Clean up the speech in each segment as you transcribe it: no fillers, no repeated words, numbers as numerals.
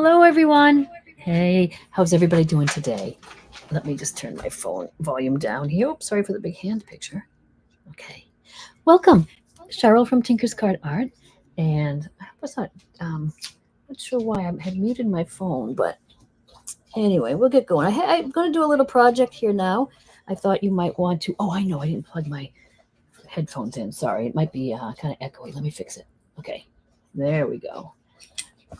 Hello, everyone. Hey, how's everybody doing today? Let me just turn my phone volume down here. Oops, sorry for the big hand picture. Okay. Welcome, Cheryl from Tinker's Card Art. And I was not sure why I had muted my phone, but anyway, we'll get going. I'm going to do a little project here now. I thought you might want to. Oh, I know, I didn't plug my headphones in. Sorry, it might be kind of echoey. Let me fix it. Okay, there we go.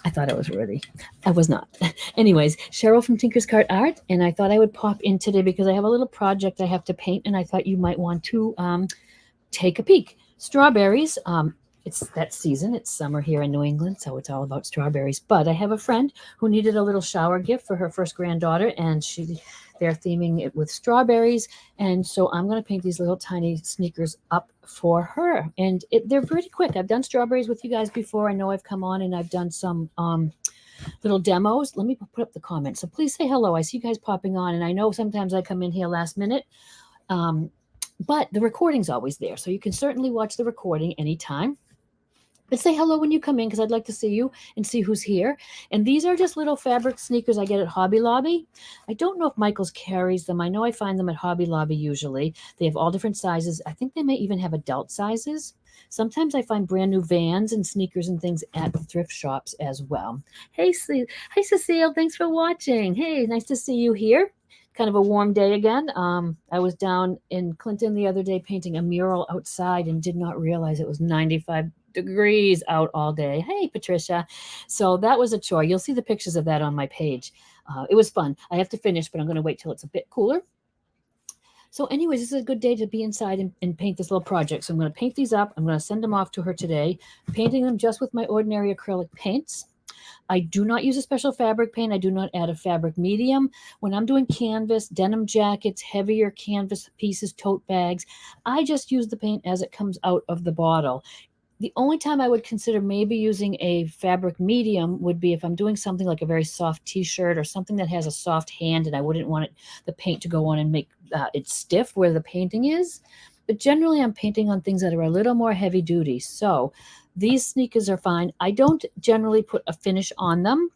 I thought I was ready. I was not. Anyways, Cheryl from Tinker's Cart Art, and I thought I would pop in today because I have a little project I have to paint, and I thought you might want to take a peek. Strawberries. It's that season. It's summer here in New England, so it's all about strawberries. But I have a friend who needed a little shower gift for her first granddaughter, and they're theming it with strawberries. And so I'm going to paint these little tiny sneakers up for her. And they're pretty quick. I've done strawberries with you guys before. I know I've come on and I've done some little demos. Let me put up the comments. So please say hello. I see you guys popping on. And I know sometimes I come in here last minute. But the recording's always there. So you can certainly watch the recording anytime. But say hello when you come in because I'd like to see you and see who's here. And these are just little fabric sneakers I get at Hobby Lobby. I don't know if Michael's carries them. I know I find them at Hobby Lobby usually. They have all different sizes. I think they may even have adult sizes. Sometimes I find brand new Vans and sneakers and things at thrift shops as well. Hey, hi Cecile. Thanks for watching. Hey, nice to see you here. Kind of a warm day again. I was down in Clinton the other day painting a mural outside and did not realize it was 95 degrees out all day. Hey, Patricia. So that was a chore. You'll see the pictures of that on my page. It was fun. I have to finish, but I'm going to wait till it's a bit cooler. So anyways, this is a good day to be inside and paint this little project. So I'm going to paint these up. I'm going to send them off to her today, painting them just with my ordinary acrylic paints. I do not use a special fabric paint. I do not add a fabric medium. When I'm doing canvas, denim jackets, heavier canvas pieces, tote bags, I just use the paint as it comes out of the bottle. The only time I would consider maybe using a fabric medium would be if I'm doing something like a very soft t-shirt or something that has a soft hand and I wouldn't want the paint to go on and make it stiff where the painting is. But generally I'm painting on things that are a little more heavy duty. So these sneakers are fine. I don't generally put a finish on them.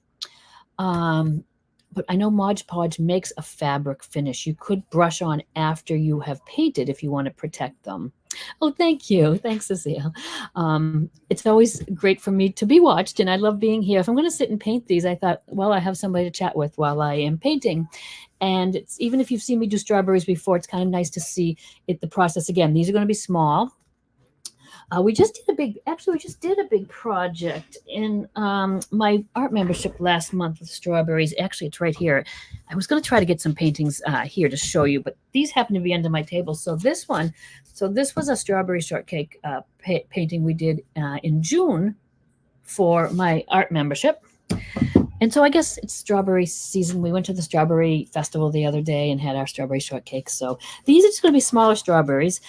But I know Mod Podge makes a fabric finish. You could brush on after you have painted if you want to protect them. Oh, thank you. Thanks, Cecile. It's always great for me to be watched, and I love being here. If I'm going to sit and paint these, I thought, well, I have somebody to chat with while I am painting. And even if you've seen me do strawberries before, it's kind of nice to see the process again. These are going to be small. We just did a big project in my art membership last month with strawberries. Actually, it's right here. I was going to try to get some paintings here to show you, but these happen to be under my table. So this was a strawberry shortcake painting we did in June for my art membership. And so I guess it's strawberry season. We went to the strawberry festival the other day and had our strawberry shortcake. So these are just going to be smaller strawberries.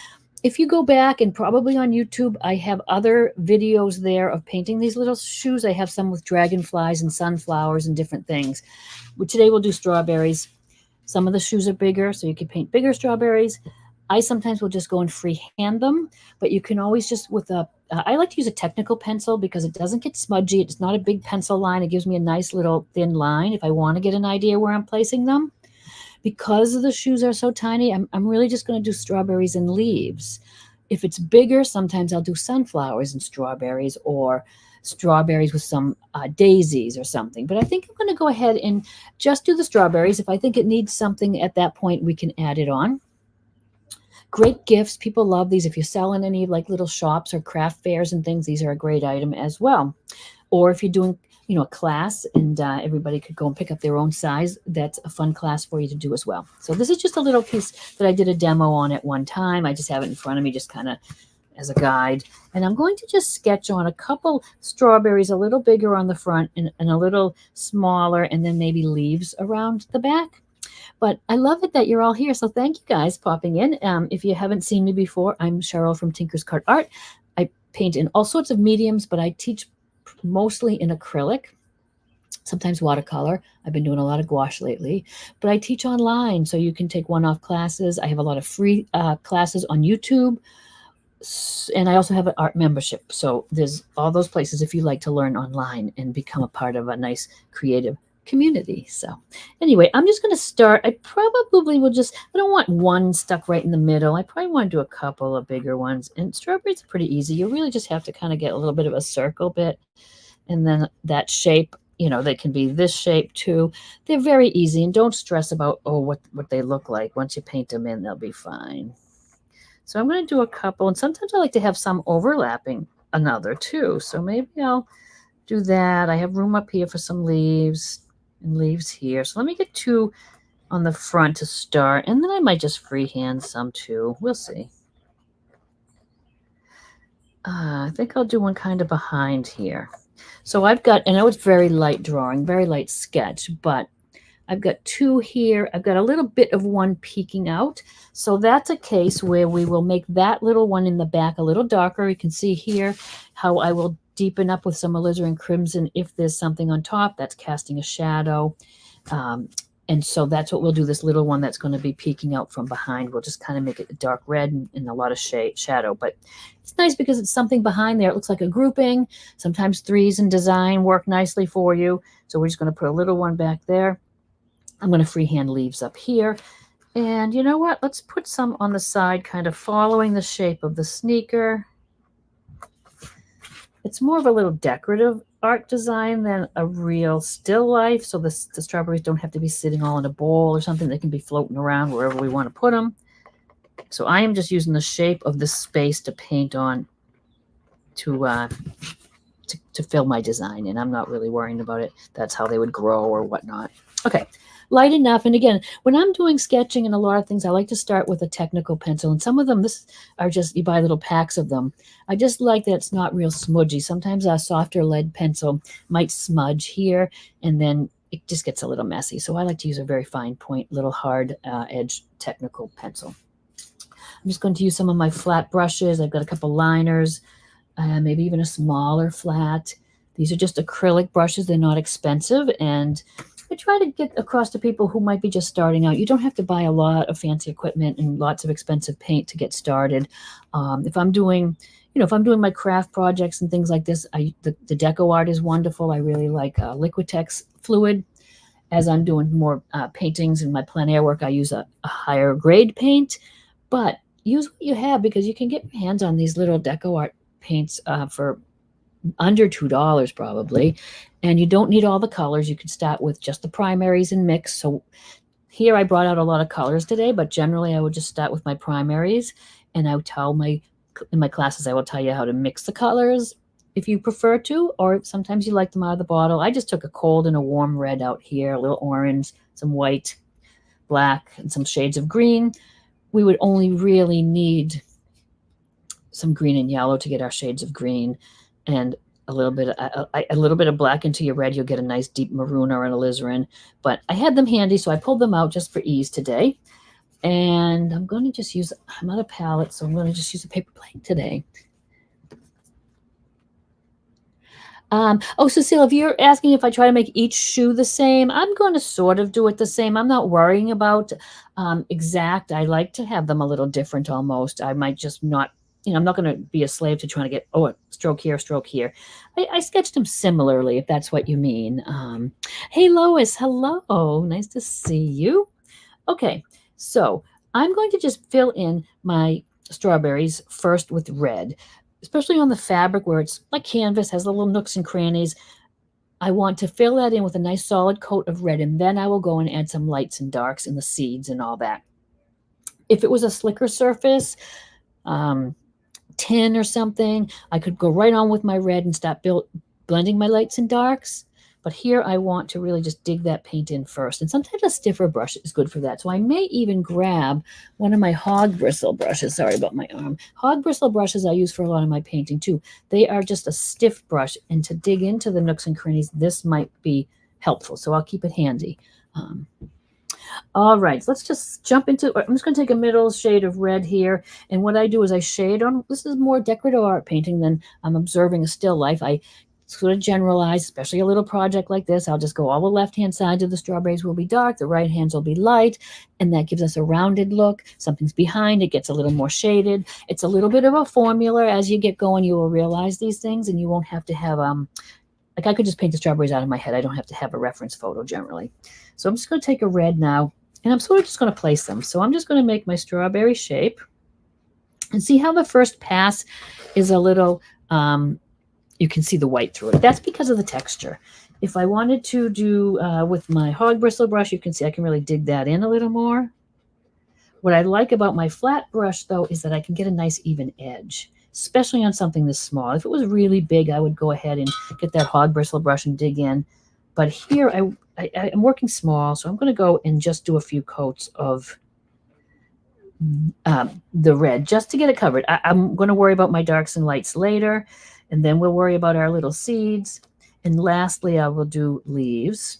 If you go back and probably on YouTube, I have other videos there of painting these little shoes. I have some with dragonflies and sunflowers and different things. But today we'll do strawberries. Some of the shoes are bigger, so you can paint bigger strawberries. I sometimes will just go and freehand them, but you can always just I like to use a technical pencil because it doesn't get smudgy. It's not a big pencil line. It gives me a nice little thin line if I want to get an idea where I'm placing them. Because the shoes are so tiny, I'm really just going to do strawberries and leaves. If it's bigger, sometimes I'll do sunflowers and strawberries or strawberries with some daisies or something. But I think I'm going to go ahead and just do the strawberries. If I think it needs something at that point, we can add it on. Great gifts. People love these. If you sell in any like little shops or craft fairs and things, these are a great item as well. Or if you're doing a class and everybody could go and pick up their own size, that's a fun class for you to do as well. So this is just a little piece that I did a demo on at one time. I just have it in front of me just kind of as a guide. And I'm going to just sketch on a couple strawberries, a little bigger on the front and a little smaller, and then maybe leaves around the back. But I love it that you're all here. So thank you guys popping in. If you haven't seen me before, I'm Cheryl from Tinker's Cart Art. I paint in all sorts of mediums, but I teach mostly in acrylic, sometimes watercolor. I've been doing a lot of gouache lately, but I teach online, so you can take one-off classes. I have a lot of free classes on YouTube. And I also have an art membership. So there's all those places if you like to learn online and become a part of a nice creative community. So anyway, I'm just going to start. I probably will just, I don't want one stuck right in the middle. I probably want to do a couple of bigger ones. And strawberries are pretty easy. You really just have to kind of get a little bit of a circle bit. And then that shape, you know, they can be this shape too. They're very easy, and don't stress about, oh, what they look like. Once you paint them in, they'll be fine. So I'm going to do a couple, and sometimes I like to have some overlapping another too. So maybe I'll do that. I have room up here for some leaves and leaves here. So let me get 2 on the front to start, and then I might just freehand some too. We'll see. I think I'll do one kind of behind here. So I've got, and I know it's very light drawing, very light sketch, but I've got 2 here. I've got a little bit of one peeking out. So that's a case where we will make that little one in the back a little darker. You can see here how I will deepen up with some alizarin crimson if there's something on top that's casting a shadow. And so that's what we'll do. This little one that's going to be peeking out from behind, we'll just kind of make it a dark red and a lot of shadow. But it's nice because it's something behind there. It looks like a grouping. Sometimes 3s in design work nicely for you. So we're just going to put a little one back there. I'm going to freehand leaves up here. And you know what? Let's put some on the side, kind of following the shape of the sneaker. It's more of a little decorative art design than a real still life. So the strawberries don't have to be sitting all in a bowl or something. They can be floating around wherever we want to put them. So I am just using the shape of the space to paint on to fill my design. And I'm not really worrying about it. That's how they would grow or whatnot. Okay. Light enough. And again, when I'm doing sketching and a lot of things, I like to start with a technical pencil. And some of them, this are just, you buy little packs of them. I just like that it's not real smudgy. Sometimes a softer lead pencil might smudge here, and then it just gets a little messy. So I like to use a very fine point, little hard edge technical pencil. I'm just going to use some of my flat brushes. I've got a couple liners, maybe even a smaller flat. These are just acrylic brushes. They're not expensive, and I try to get across to people who might be just starting out. You don't have to buy a lot of fancy equipment and lots of expensive paint to get started. If I'm doing, if I'm doing my craft projects and things like this, the deco art is wonderful. I really like Liquitex fluid. As I'm doing more paintings in my plein air work, I use a higher grade paint, but use what you have because you can get your hands on these little deco art paints for under $2 probably, and you don't need all the colors. You could start with just the primaries and mix. So here I brought out a lot of colors today, but generally I would just start with my primaries, and I would tell in my classes I will tell you how to mix the colors if you prefer to, or sometimes you like them out of the bottle. I just took a cold and a warm red out here, a little orange, some white, black, and some shades of green. We would only really need some green and yellow to get our shades of green, and a little bit of black into your red. You'll get a nice deep maroon or an alizarin. But I had them handy, so I pulled them out just for ease today. And I'm going to just use, I'm out of palette, so I'm going to just use a paper plate today. Cecile, if you're asking if I try to make each shoe the same, I'm going to sort of do it the same. I'm not worrying about exact. I like to have them a little different almost. I might just not, I'm not going to be a slave to trying to get, a stroke here, stroke here. I sketched them similarly, if that's what you mean. Hey, Lois, hello. Nice to see you. Okay, so I'm going to just fill in my strawberries first with red, especially on the fabric where it's like canvas, has the little nooks and crannies. I want to fill that in with a nice solid coat of red, and then I will go and add some lights and darks in the seeds and all that. If it was a slicker surface, tin or something, I could go right on with my red and start blending my lights and darks. But here I want to really just dig that paint in first. And sometimes a stiffer brush is good for that. So I may even grab one of my hog bristle brushes. Sorry about my arm. Hog bristle brushes I use for a lot of my painting too. They are just a stiff brush. And to dig into the nooks and crannies, this might be helpful. So I'll keep it handy. All right, so let's just jump into, I'm just going to take a middle shade of red here. And what I do is I shade on, this is more decorative art painting than I'm observing a still life. I sort of generalize, especially a little project like this. I'll just go all the left-hand sides of the strawberries will be dark, the right hands will be light, and that gives us a rounded look. Something's behind, it gets a little more shaded. It's a little bit of a formula. As you get going, you will realize these things, and you won't have to have, like I could just paint the strawberries out of my head. I don't have to have a reference photo generally. So I'm just going to take a red now, and I'm sort of just going to place them. So I'm just going to make my strawberry shape and see how the first pass is a little, you can see the white through it. That's because of the texture. If I wanted to do with my hog bristle brush, you can see I can really dig that in a little more. What I like about my flat brush, though, is that I can get a nice even edge, especially on something this small. If it was really big, I would go ahead and get that hog bristle brush and dig in. But here, I'm working small, so I'm going to go and just do a few coats of the red just to get it covered. I'm going to worry about my darks and lights later, and then we'll worry about our little seeds. And lastly, I will do leaves.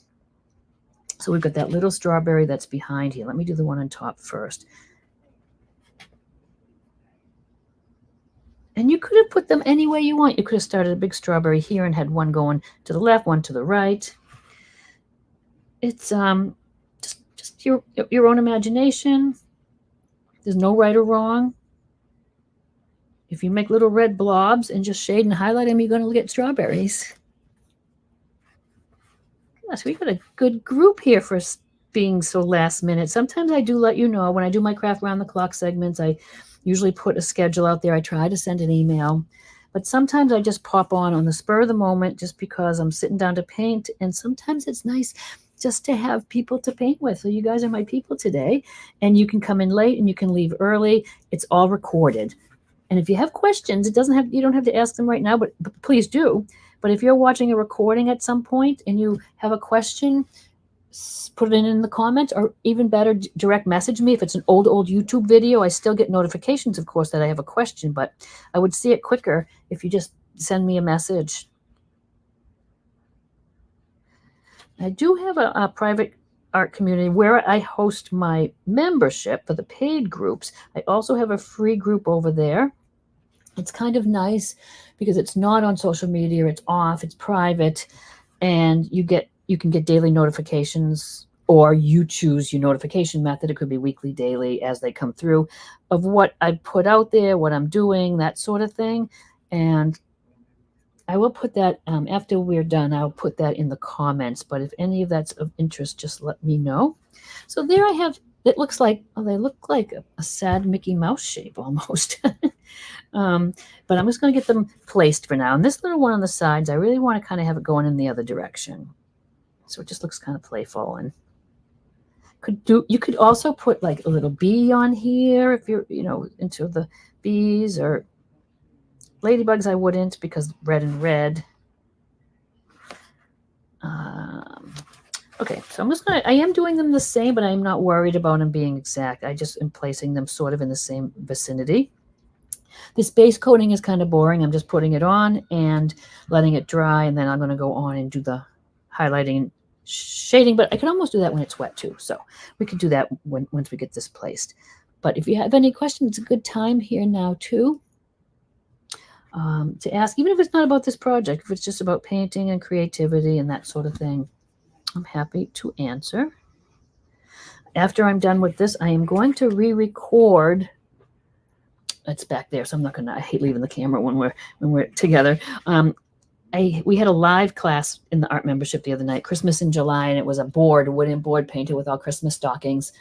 So we've got that little strawberry that's behind here. Let me do the one on top first. And you could have put them any way you want. You could have started a big strawberry here and had one going to the left, one to the right. It's just your own imagination. There's no right or wrong. If you make little red blobs and just shade and highlight them, you're going to get strawberries. Gosh, we've got a good group here for being so last minute. Sometimes I do let you know when I do my craft round the clock segments. I usually put a schedule out there. I try to send an email, but sometimes I just pop on the spur of the moment just because I'm sitting down to paint. And sometimes it's nice just to have people to paint with. So you guys are my people today, and you can come in late and you can leave early. It's all recorded. And if you have questions, you don't have to ask them right now, but please do. But if you're watching a recording at some point and you have a question, put it in the comments, or even better, direct message me. If it's an old YouTube video, I still get notifications, of course, that I have a question, but I would see it quicker if you just send me a message. I do have a private art community where I host my membership for the paid groups. I also have a free group over there. It's kind of nice because it's not on social media, it's off, it's private, and you can get daily notifications, or you choose your notification method. It could be weekly, daily, as they come through, of what I put out there, what I'm doing, that sort of thing. And I will put that, after we're done, I'll put that in the comments. But if any of that's of interest, just let me know. So there I have, it looks like, they look like a sad Mickey Mouse shape almost. But I'm just going to get them placed for now. And this little one on the sides, I really want to kind of have it going in the other direction. So it just looks kind of playful. And you could also put like a little bee on here if you're, into the bees, or ladybugs I wouldn't, because red and red. Okay, so I am doing them the same, but I'm not worried about them being exact. I just am placing them sort of in the same vicinity. This base coating is kind of boring. I'm just putting it on and letting it dry, and then I'm going to go on and do the highlighting and shading, but I can almost do that when it's wet too. So we could do that once we get this placed. But if you have any questions, it's a good time here now too, to ask, even if it's not about this project, if it's just about painting and creativity and that sort of thing. I'm happy to answer. After I'm done with this, I am going to re-record. It's back there, so I'm not gonna. I hate leaving the camera when we're together. We had a live class in the art membership the other night, Christmas in July, and it was a wooden board painted with all Christmas stockings.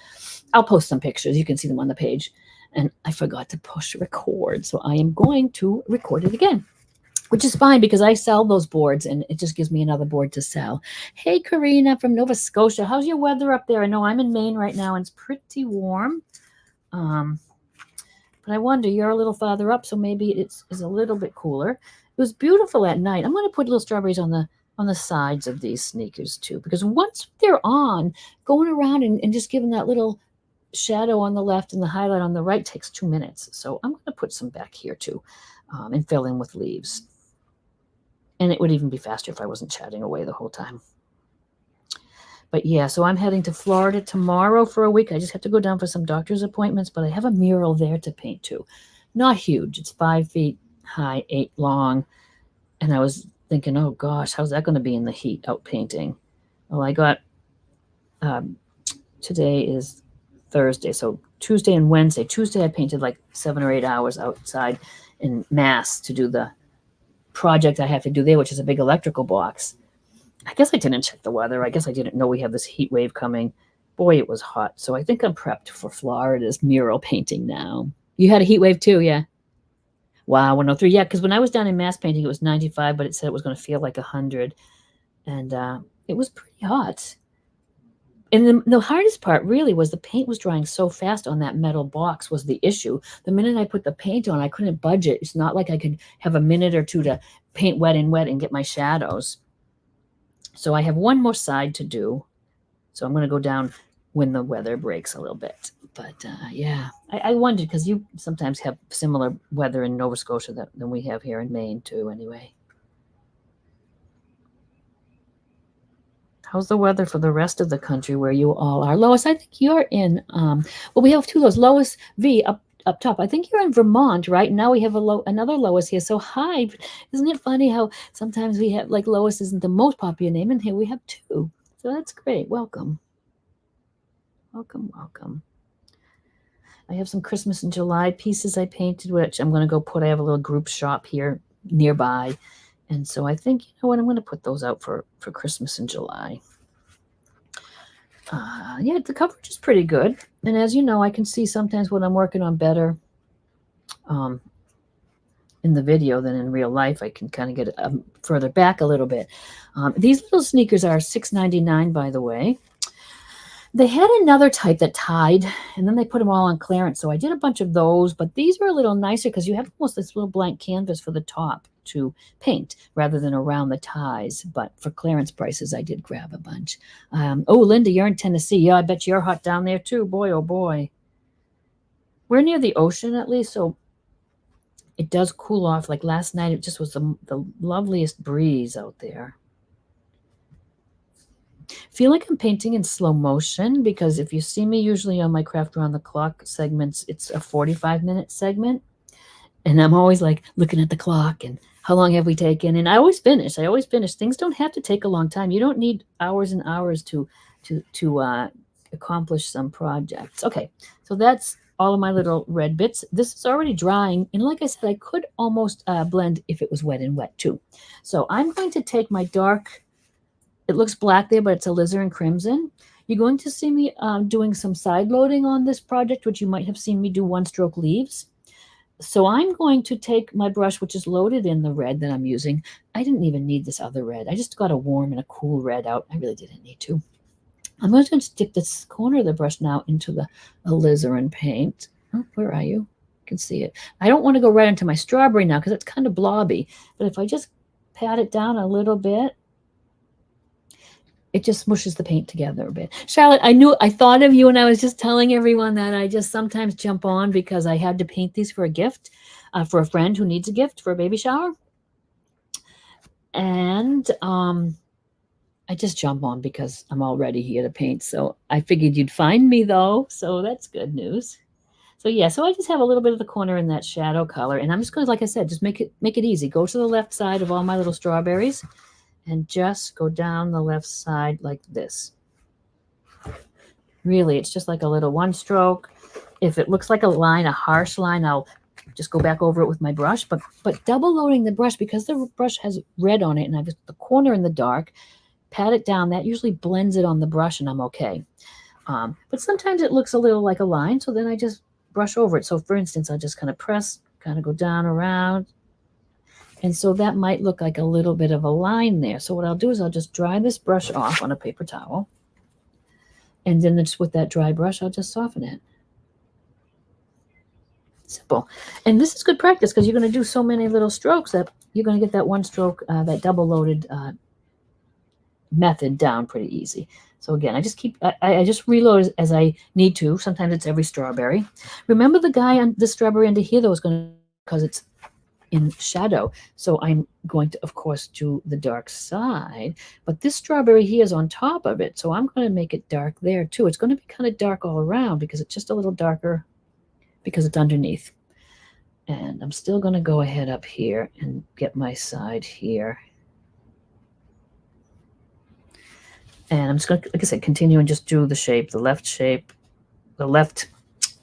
I'll post some pictures. You can see them on the page. And I forgot to push record, so I am going to record it again, which is fine because I sell those boards, and it just gives me another board to sell. Hey, Karina from Nova Scotia. How's your weather up there? I know I'm in Maine right now, and it's pretty warm. But I wonder, you're a little farther up, so maybe it's a little bit cooler. It was beautiful at night. I'm going to put little strawberries on the sides of these sneakers too, because once they're on, going around and just giving that little shadow on the left and the highlight on the right takes 2 minutes. So I'm going to put some back here too, and fill in with leaves. And it would even be faster if I wasn't chatting away the whole time. But yeah, so I'm heading to Florida tomorrow for a week. I just have to go down for some doctor's appointments, but I have a mural there to paint too. Not huge. It's 5 feet high, 8 long. And I was thinking, oh gosh, how's that going to be in the heat out painting? Well, I got, today is Thursday, so Tuesday and Wednesday. Tuesday I painted like 7 or 8 hours outside in Mass to do the project I have to do there, which is a big electrical box. I guess I didn't check the weather. I guess I didn't know we have this heat wave coming. Boy, it was hot. So I think I'm prepped for Florida's mural painting now. You had a heat wave too, yeah? Wow, 103. Yeah, because when I was down in Mass painting, it was 95, but it said it was going to feel like 100. And it was pretty hot. And the hardest part really was the paint was drying so fast on that metal box was the issue. The minute I put the paint on, I couldn't budge it. It's not like I could have a minute or two to paint wet and get my shadows. So I have one more side to do. So I'm going to go down when the weather breaks a little bit. But yeah, I wondered because you sometimes have similar weather in Nova Scotia than we have here in Maine too anyway. How's the weather for the rest of the country where you all are? Lois, I think you're in, well, we have two Lois. Lois V up top. I think you're in Vermont, right? Now we have another Lois here. So hi. Isn't it funny how sometimes we have, like, Lois isn't the most popular name, and here we have two. So that's great. Welcome. Welcome, welcome. I have some Christmas in July pieces I painted, which I'm going to go put. I have a little group shop here nearby. And so I think, you know what, I'm going to put those out for Christmas in July. Yeah, the coverage is pretty good. And as you know, I can see sometimes when I'm working on better in the video than in real life. I can kind of get further back a little bit. These little sneakers are $6.99, by the way. They had another type that tied, and then they put them all on clearance. So I did a bunch of those, but these are a little nicer because you have almost this little blank canvas for the top to paint rather than around the ties. But for clearance prices, I did grab a bunch. Oh, Linda, you're in Tennessee. Yeah, I bet you're hot down there too. Boy, oh boy. We're near the ocean at least, so it does cool off. Like last night, it just was the loveliest breeze out there. Feel like I'm painting in slow motion because if you see me usually on my Craft Around the Clock segments, it's a 45-minute segment. And I'm always like looking at the clock and how long have we taken? And I always finish. Things don't have to take a long time. You don't need hours and hours to accomplish some projects. Okay, so that's all of my little red bits. This is already drying. And like I said, I could almost blend if it was wet and wet too. So I'm going to take my dark, it looks black there, but it's alizarin crimson. You're going to see me doing some side loading on this project, which you might have seen me do one stroke leaves. So I'm going to take my brush, which is loaded in the red that I'm using. I didn't even need this other red. I just got a warm and a cool red out. I really didn't need to. I'm going to stick this corner of the brush now into the alizarin paint. Oh, where are you? You can see it. I don't want to go right into my strawberry now because it's kind of blobby. But if I just pat it down a little bit, it just smushes the paint together a bit. Charlotte, I thought of you, and I was just telling everyone that I just sometimes jump on because I had to paint these for a gift, for a friend who needs a gift for a baby shower. And I just jump on because I'm already here to paint. So I figured you'd find me though. So that's good news. So yeah, so I just have a little bit of the corner in that shadow color. And I'm just going to, like I said, just make it easy. Go to the left side of all my little strawberries. And just go down the left side like this. Really, it's just like a little one stroke. If it looks like a line, a harsh line, I'll just go back over it with my brush. But double loading the brush, because the brush has red on it and I've just the corner in the dark, pat it down. That usually blends it on the brush and I'm okay. But sometimes it looks a little like a line, so then I just brush over it. So for instance, I'll just kind of press, kind of go down around. And so that might look like a little bit of a line there. So what I'll do is I'll just dry this brush off on a paper towel. And then just with that dry brush, I'll just soften it. Simple. And this is good practice because you're going to do so many little strokes that you're going to get that one stroke, that double loaded method down pretty easy. So again, I just reload as I need to. Sometimes it's every strawberry. Remember the guy on the strawberry under here that was going to, because it's in shadow. So I'm going to, of course, do the dark side, but this strawberry here is on top of it. So I'm going to make it dark there too. It's going to be kind of dark all around because it's just a little darker because it's underneath. And I'm still going to go ahead up here and get my side here. And I'm just going to, like I said, continue and just do the shape, the left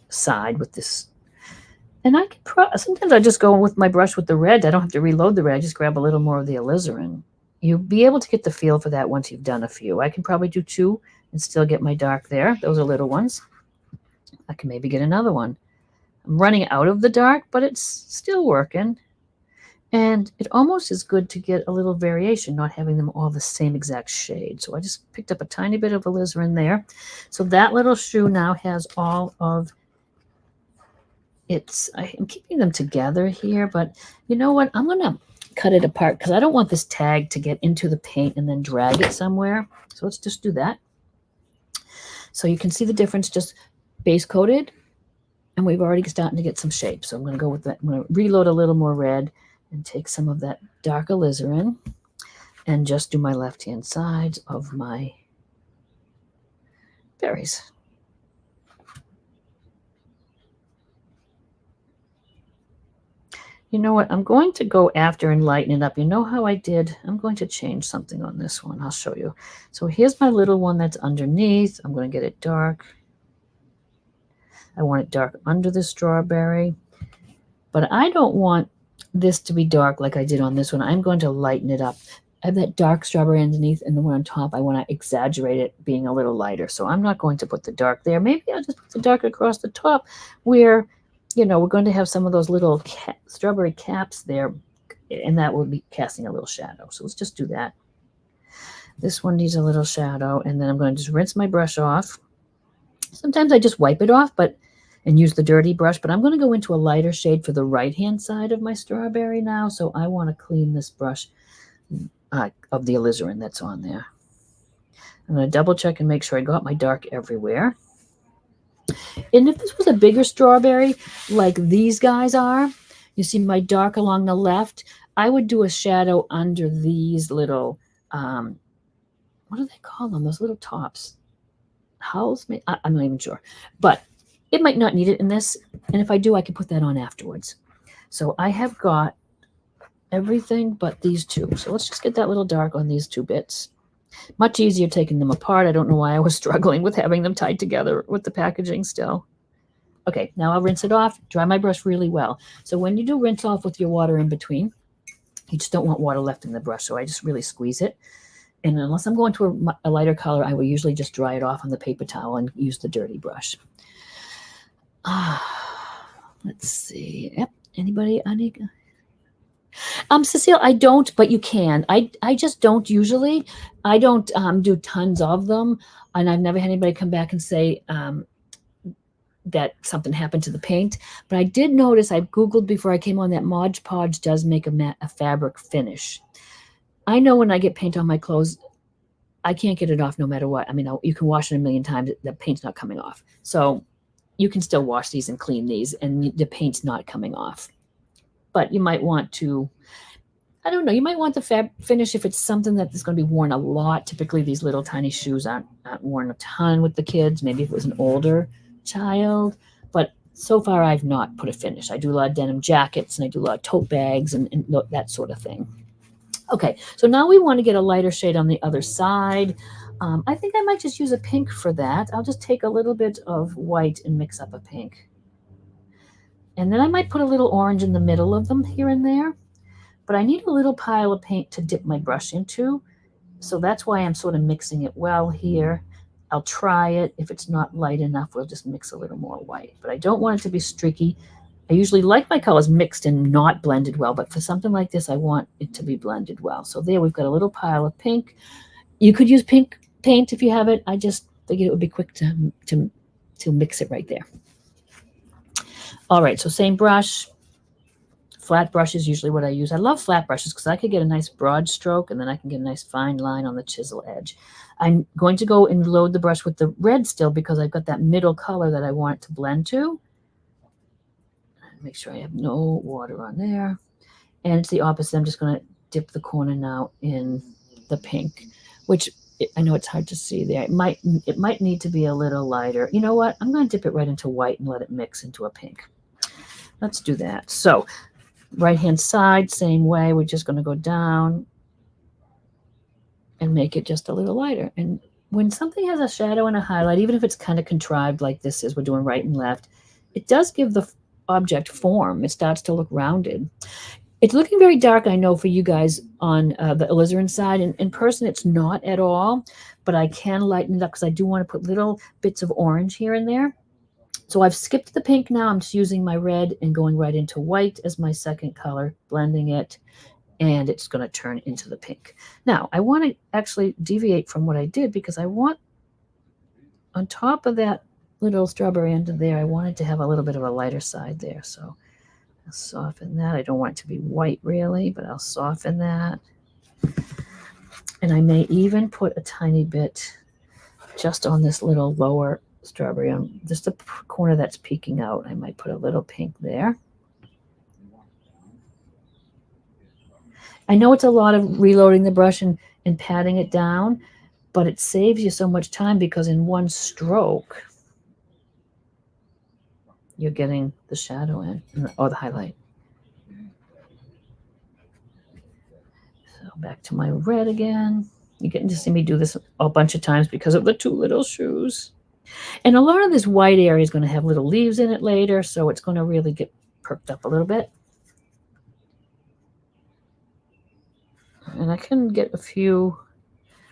side with this. And I can sometimes I just go with my brush with the red. I don't have to reload the red. I just grab a little more of the alizarin. You'll be able to get the feel for that once you've done a few. I can probably do 2 and still get my dark there. Those are little ones. I can maybe get another one. I'm running out of the dark, but it's still working. And it almost is good to get a little variation, not having them all the same exact shade. So I just picked up a tiny bit of alizarin there. So that little shoe now has all of its, I'm keeping them together here, but you know what? I'm going to cut it apart because I don't want this tag to get into the paint and then drag it somewhere. So let's just do that. So you can see the difference, just base coated, and we've already starting to get some shape. So I'm going to go with that. I'm going to reload a little more red and take some of that dark alizarin and just do my left-hand side of my berries. You know what? I'm going to go after and lighten it up. You know how I did? I'm going to change something on this one. I'll show you. So here's my little one that's underneath. I'm going to get it dark. I want it dark under the strawberry. But I don't want this to be dark like I did on this one. I'm going to lighten it up. I have that dark strawberry underneath, and the one on top, I want to exaggerate it being a little lighter. So I'm not going to put the dark there. Maybe I'll just put the dark across the top where, you know, we're going to have some of those little strawberry caps there, and that will be casting a little shadow. So let's just do that. This one needs a little shadow, and then I'm going to just rinse my brush off. Sometimes I just wipe it off, and use the dirty brush, but I'm going to go into a lighter shade for the right-hand side of my strawberry now. So I want to clean this brush of the alizarin that's on there. I'm going to double check and make sure I got my dark everywhere. And if this was a bigger strawberry like these guys are, you see my dark along the left, I would do a shadow under these little, what do they call them? Those little tops. Hulls? I'm not even sure. But it might not need it in this, and if I do, I can put that on afterwards. So I have got everything but these two. So let's just get that little dark on these 2 bits. Much easier taking them apart. I don't know why I was struggling with having them tied together with the packaging still. Okay, now I'll rinse it off, dry my brush really well. So when you do rinse off with your water in between, you just don't want water left in the brush, so I just really squeeze it. And unless I'm going to a lighter color, I will usually just dry it off on the paper towel and use the dirty brush. Let's see. Yep. Anybody? Cecile, I don't, but you can. I just don't usually. I don't do tons of them, and I've never had anybody come back and say that something happened to the paint. But I did notice, I Googled before I came on, that Mod Podge does make a fabric finish. I know when I get paint on my clothes, I can't get it off no matter what. I mean, you can wash it a million times, the paint's not coming off. So you can still wash these and clean these, and the paint's not coming off. But you might want to, I don't know, you might want the finish if it's something that is going to be worn a lot. Typically, these little tiny shoes aren't worn a ton with the kids. Maybe if it was an older child. But so far, I've not put a finish. I do a lot of denim jackets, and I do a lot of tote bags and that sort of thing. Okay, so now we want to get a lighter shade on the other side. I think I might just use a pink for that. I'll just take a little bit of white and mix up a pink. And then I might put a little orange in the middle of them here and there. But I need a little pile of paint to dip my brush into. So that's why I'm sort of mixing it well here. I'll try it. If it's not light enough, we'll just mix a little more white. But I don't want it to be streaky. I usually like my colors mixed and not blended well, but for something like this, I want it to be blended well. So there we've got a little pile of pink. You could use pink paint if you have it. I just figured it would be quick to mix it right there. All right, so same brush. Flat brush is usually what I use. I love flat brushes because I could get a nice broad stroke, and then I can get a nice fine line on the chisel edge. I'm going to go and load the brush with the red still because I've got that middle color that I want it to blend to. Make sure I have no water on there. And it's the opposite. I'm just going to dip the corner now in the pink, which I know it's hard to see there. It might need to be a little lighter. You know what? I'm going to dip it right into white and let it mix into a pink. Let's do that. So right-hand side, same way. We're just going to go down and make it just a little lighter. And when something has a shadow and a highlight, even if it's kind of contrived like this is, we're doing right and left, it does give the object form. It starts to look rounded. It's looking very dark, I know, for you guys on the alizarin side. In person, it's not at all, but I can lighten it up because I do want to put little bits of orange here and there. So I've skipped the pink now. I'm just using my red and going right into white as my second color, blending it, and it's going to turn into the pink. Now, I want to actually deviate from what I did because I want, on top of that little strawberry end there, I wanted to have a little bit of a lighter side there. So I'll soften that. I don't want it to be white really, but I'll soften that. And I may even put a tiny bit just on this little lower strawberry, on just the corner that's peeking out. I might put a little pink there. I know it's a lot of reloading the brush and patting it down, but it saves you so much time because in one stroke, you're getting the shadow in, or the highlight. So back to my red again. You're getting to see me do this a bunch of times because of the two little shoes. And a lot of this white area is going to have little leaves in it later, so it's going to really get perked up a little bit. And I can get a few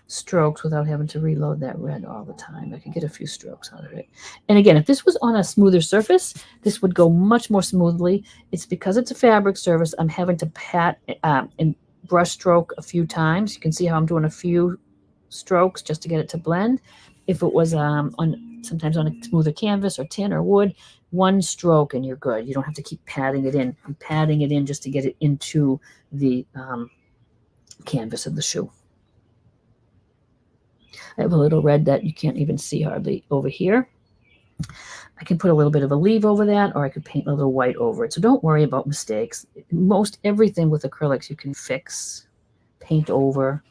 strokes without having to reload that red all the time. I could get a few strokes out of it. And again, if this was on a smoother surface, this would go much more smoothly. It's because it's a fabric surface, I'm having to pat and brush stroke a few times. You can see how I'm doing a few strokes just to get it to blend. If it was sometimes on a smoother canvas or tin or wood, one stroke and you're good. You don't have to keep patting it in. I'm patting it in just to get it into the canvas of the shoe. I have a little red that you can't even see hardly over here. I can put a little bit of a leaf over that, or I could paint a little white over it. So don't worry about mistakes. Most everything with acrylics you can fix, paint over.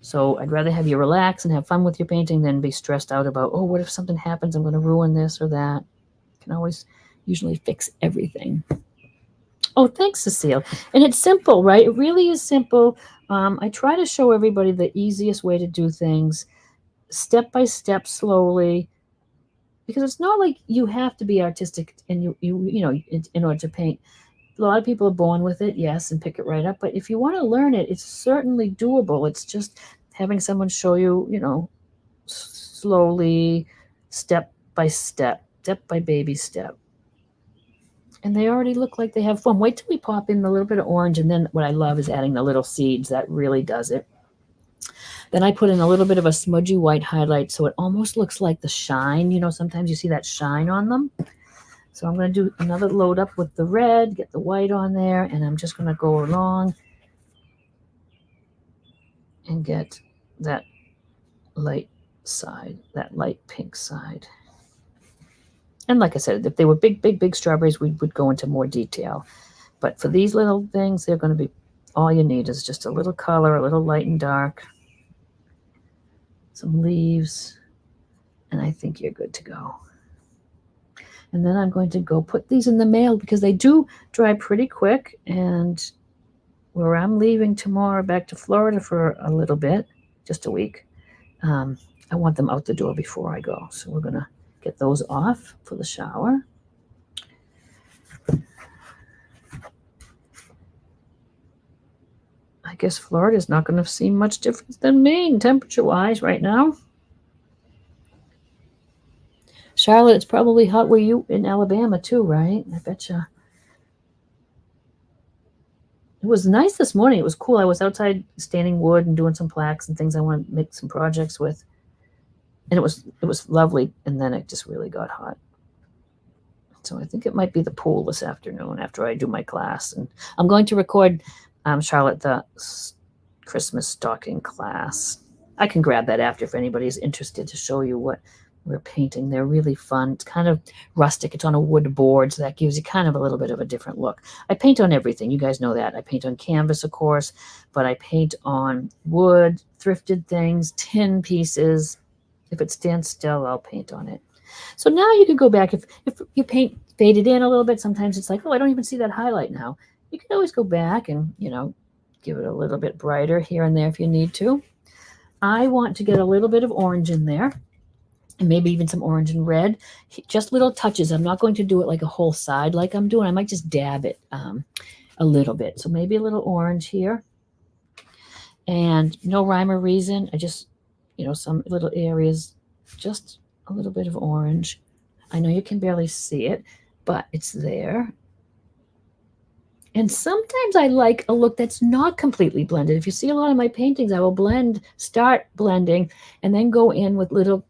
So I'd rather have you relax and have fun with your painting than be stressed out about, oh, what if something happens? I'm going to ruin this or that. You can always usually fix everything. Oh, thanks, Cecile. And it's simple, right? It really is simple. I try to show everybody the easiest way to do things, step by step, slowly, because it's not like you have to be artistic and you know in order to paint. A lot of people are born with it, yes, and pick it right up. But if you want to learn it, it's certainly doable. It's just having someone show you, you know, slowly, step by baby step. And they already look like they have fun. Wait till we pop in a little bit of orange, and then what I love is adding the little seeds. That really does it. Then I put in a little bit of a smudgy white highlight so it almost looks like the shine. You know, sometimes you see that shine on them. So I'm going to do another load up with the red, get the white on there, and I'm just going to go along and get that light side, that light pink side. And like I said, if they were big strawberries, we would go into more detail. But for these little things, they're going to be, all you need is just a little color, a little light and dark, some leaves, and I think you're good to go. And then I'm going to go put these in the mail because they do dry pretty quick. And where I'm leaving tomorrow back to Florida for a little bit, just a week, I want them out the door before I go. So we're going to get those off for the shower. I guess Florida is not going to seem much different than Maine temperature-wise right now. Charlotte, it's probably hot where you in Alabama too, right? I betcha. It was nice this morning. It was cool. I was outside staining wood and doing some plaques and things I want to make some projects with. And it was lovely, and then it just really got hot. So I think it might be the pool this afternoon after I do my class. And I'm going to record, Charlotte, the Christmas stocking class. I can grab that after if anybody's interested to show you what we're painting. They're really fun. It's kind of rustic. It's on a wood board, so that gives you kind of a little bit of a different look. I paint on everything. You guys know that. I paint on canvas, of course, but I paint on wood, thrifted things, tin pieces. If it stands still, I'll paint on it. So now you can go back. If you paint faded in a little bit, sometimes it's like, oh, I don't even see that highlight now. You can always go back and, you know, give it a little bit brighter here and there if you need to. I want to get a little bit of orange in there, and maybe even some orange and red. Just little touches. I'm not going to do it like a whole side like I'm doing. I might just dab it a little bit. So maybe a little orange here. And no rhyme or reason. I just, some little areas, just a little bit of orange. I know you can barely see it, but it's there. And sometimes I like a look that's not completely blended. If you see a lot of my paintings, I will start blending, and then go in with little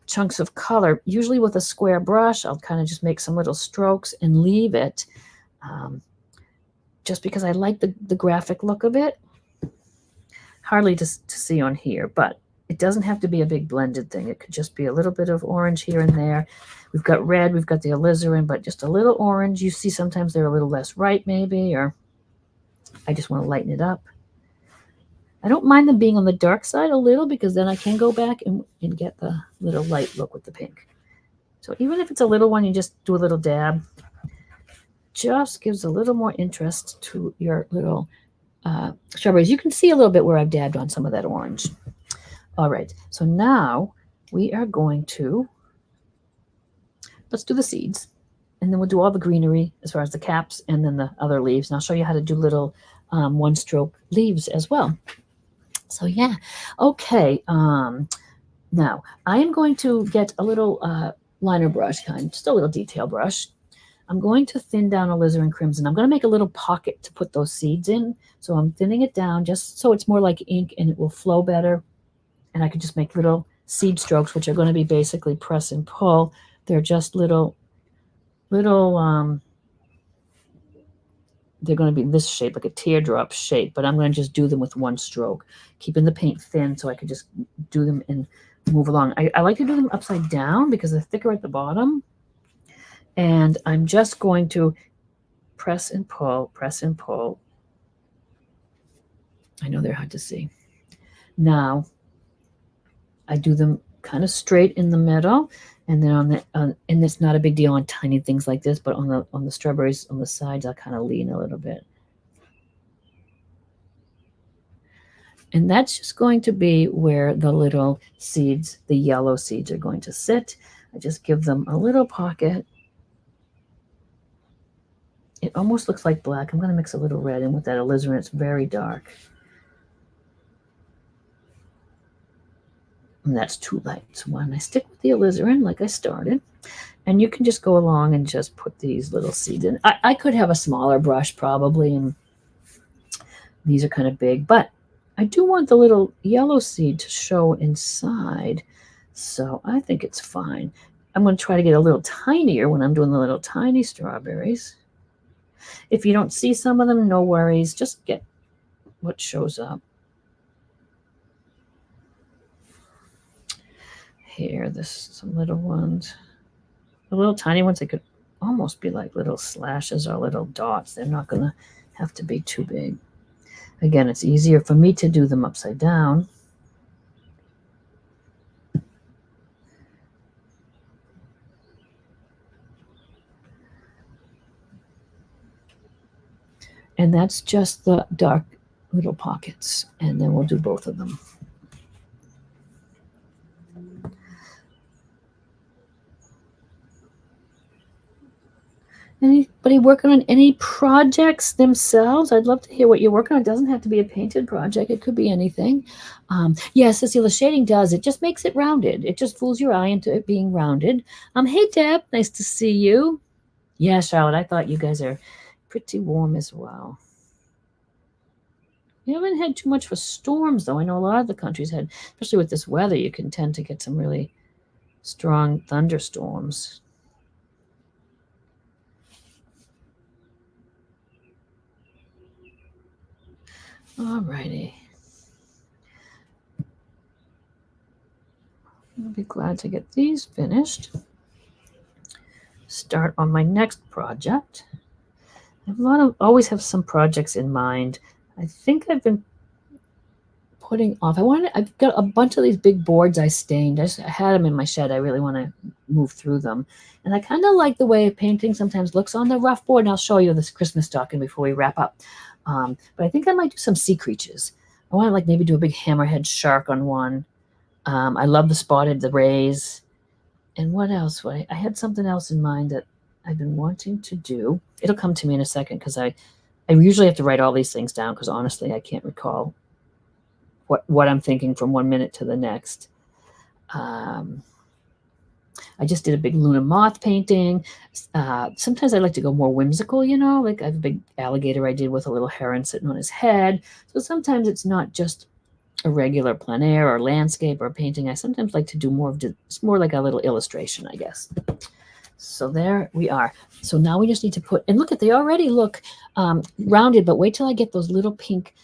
chunks of color, usually with a square brush. I'll kind of just make some little strokes and leave it, just because I like the graphic look of it. Hardly to see on here, but it doesn't have to be a big blended thing. It could just be a little bit of orange here and there. We've got red, we've got the alizarin, but just a little orange. You see sometimes they're a little less ripe maybe, or I just want to lighten it up. I don't mind them being on the dark side a little, because then I can go back and get the little light look with the pink. So even if it's a little one, you just do a little dab. Just gives a little more interest to your little strawberries. You can see a little bit where I've dabbed on some of that orange. All right, so now we are going to, let's do the seeds, and then we'll do all the greenery as far as the caps and then the other leaves. And I'll show you how to do little one-stroke leaves as well. So yeah, okay. Now I am going to get a little liner brush, just a little detail brush. I'm going to thin down alizarin crimson. I'm going to make a little pocket to put those seeds in. So I'm thinning it down just so it's more like ink and it will flow better. And I could just make little seed strokes, which are going to be basically press and pull. They're just little, they're going to be this shape, like a teardrop shape, but I'm going to just do them with one stroke, keeping the paint thin so I could just do them and move along. I like to do them upside down because they're thicker at the bottom. And I'm just going to press and pull, press and pull. I know they're hard to see. Now, I do them kind of straight in the middle, and then and it's not a big deal on tiny things like this, but on the strawberries on the sides, I'll kind of lean a little bit. And that's just going to be where the little seeds, the yellow seeds, are going to sit. I just give them a little pocket. It almost looks like black. I'm going to mix a little red in with that alizarin. It's very dark. And that's too light. So when I stick with the alizarin like I started, and you can just go along and just put these little seeds in. I could have a smaller brush probably, and these are kind of big, but I do want the little yellow seed to show inside. So I think it's fine. I'm going to try to get a little tinier when I'm doing the little tiny strawberries. If you don't see some of them, no worries. Just get what shows up. Here, some little ones. The little tiny ones, they could almost be like little slashes or little dots. They're not going to have to be too big. Again, it's easier for me to do them upside down. And that's just the dark little pockets. And then we'll do both of them. Anybody working on any projects themselves? I'd love to hear what you're working on. It doesn't have to be a painted project. It could be anything. Yes, Cecilia, shading does. It just makes it rounded. It just fools your eye into it being rounded. Hey, Deb. Nice to see you. Yeah, Charlotte, I thought you guys are pretty warm as well. You haven't had too much for storms, though. I know a lot of the countries had, especially with this weather, you can tend to get some really strong thunderstorms. All righty. I'll be glad to get these finished. Start on my next project. I always have some projects in mind. I think I've been putting off. I've got a bunch of these big boards I stained. I had them in my shed. I really want to move through them. And I kind of like the way painting sometimes looks on the rough board. And I'll show you this Christmas stocking before we wrap up. But I think I might do some sea creatures. I want to like maybe do a big hammerhead shark on one. I love the rays. And what else? I had something else in mind that I've been wanting to do. It'll come to me in a second because I usually have to write all these things down because honestly I can't recall what I'm thinking from 1 minute to the next. I just did a big Luna moth painting. Sometimes I like to go more whimsical, you know, like I have a big alligator I did with a little heron sitting on his head. So sometimes it's not just a regular plein air or landscape or painting. I sometimes like to do it's more like a little illustration, I guess. So there we are. So now we just need to put, and look at, they already look rounded, but wait till I get those little pink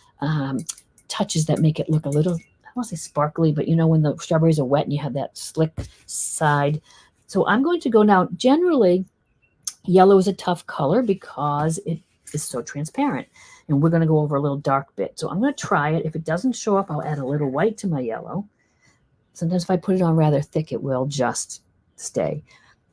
touches that make it look a little, I don't want to say sparkly, but you know when the strawberries are wet and you have that slick side. So I'm going to go now. Generally, yellow is a tough color because it is so transparent. And we're going to go over a little dark bit. So I'm going to try it. If it doesn't show up, I'll add a little white to my yellow. Sometimes if I put it on rather thick, it will just stay.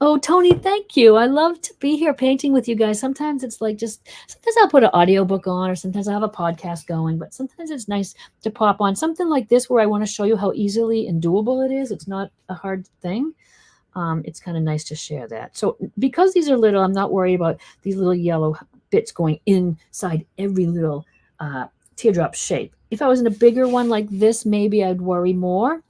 Oh, Tony, thank you. I love to be here painting with you guys. Sometimes it's like sometimes I'll put an audiobook on or sometimes I have a podcast going, but sometimes it's nice to pop on something like this where I want to show you how easily and doable it is. It's not a hard thing. It's kind of nice to share that. So because these are little, I'm not worried about these little yellow bits going inside every little teardrop shape. If I was in a bigger one like this, maybe I'd worry more.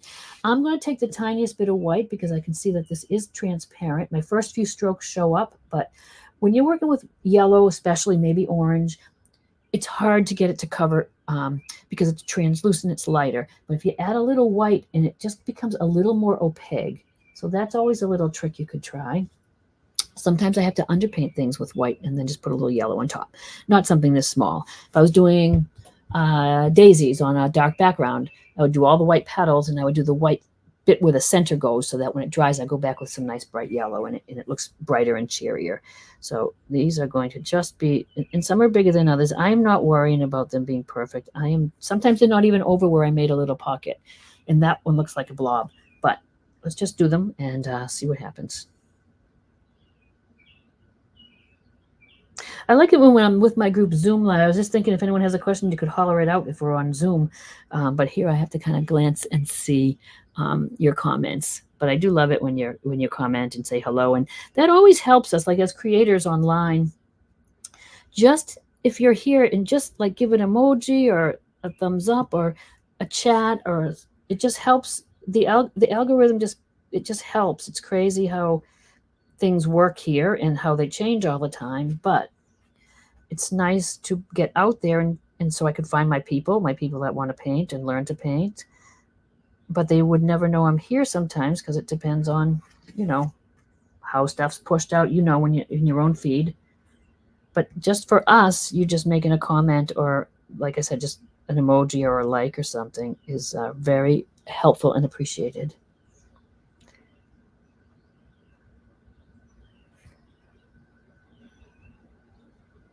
I'm going to take the tiniest bit of white because I can see that this is transparent. My first few strokes show up, but when you're working with yellow, especially maybe orange, it's hard to get it to cover because it's translucent, it's lighter. But if you add a little white and it just becomes a little more opaque. So that's always a little trick you could try. Sometimes I have to underpaint things with white and then just put a little yellow on top. Not something this small. If I was doing daisies on a dark background, I would do all the white petals and I would do the white bit where the center goes so that when it dries, I go back with some nice bright yellow and it looks brighter and cheerier. So these are going to just be, and some are bigger than others. I'm not worrying about them being perfect. Sometimes they're not even over where I made a little pocket. And that one looks like a blob. But let's just do them and see what happens. I like it when I'm with my group Zoom Live. I was just thinking if anyone has a question, you could holler it out if we're on Zoom. But here I have to kind of glance and see your comments. But I do love it when you comment and say hello. And that always helps us, like as creators online. Just if you're here and just like give an emoji or a thumbs up or a chat, or it just helps. The algorithm just helps. It's crazy how things work here and how they change all the time. But it's nice to get out there and so I could find my people that want to paint and learn to paint. But they would never know I'm here sometimes because it depends on, you know, how stuff's pushed out, you know, when you're in your own feed. But just for us, you just making a comment or, like I said, just an emoji or a like or something is very helpful and appreciated.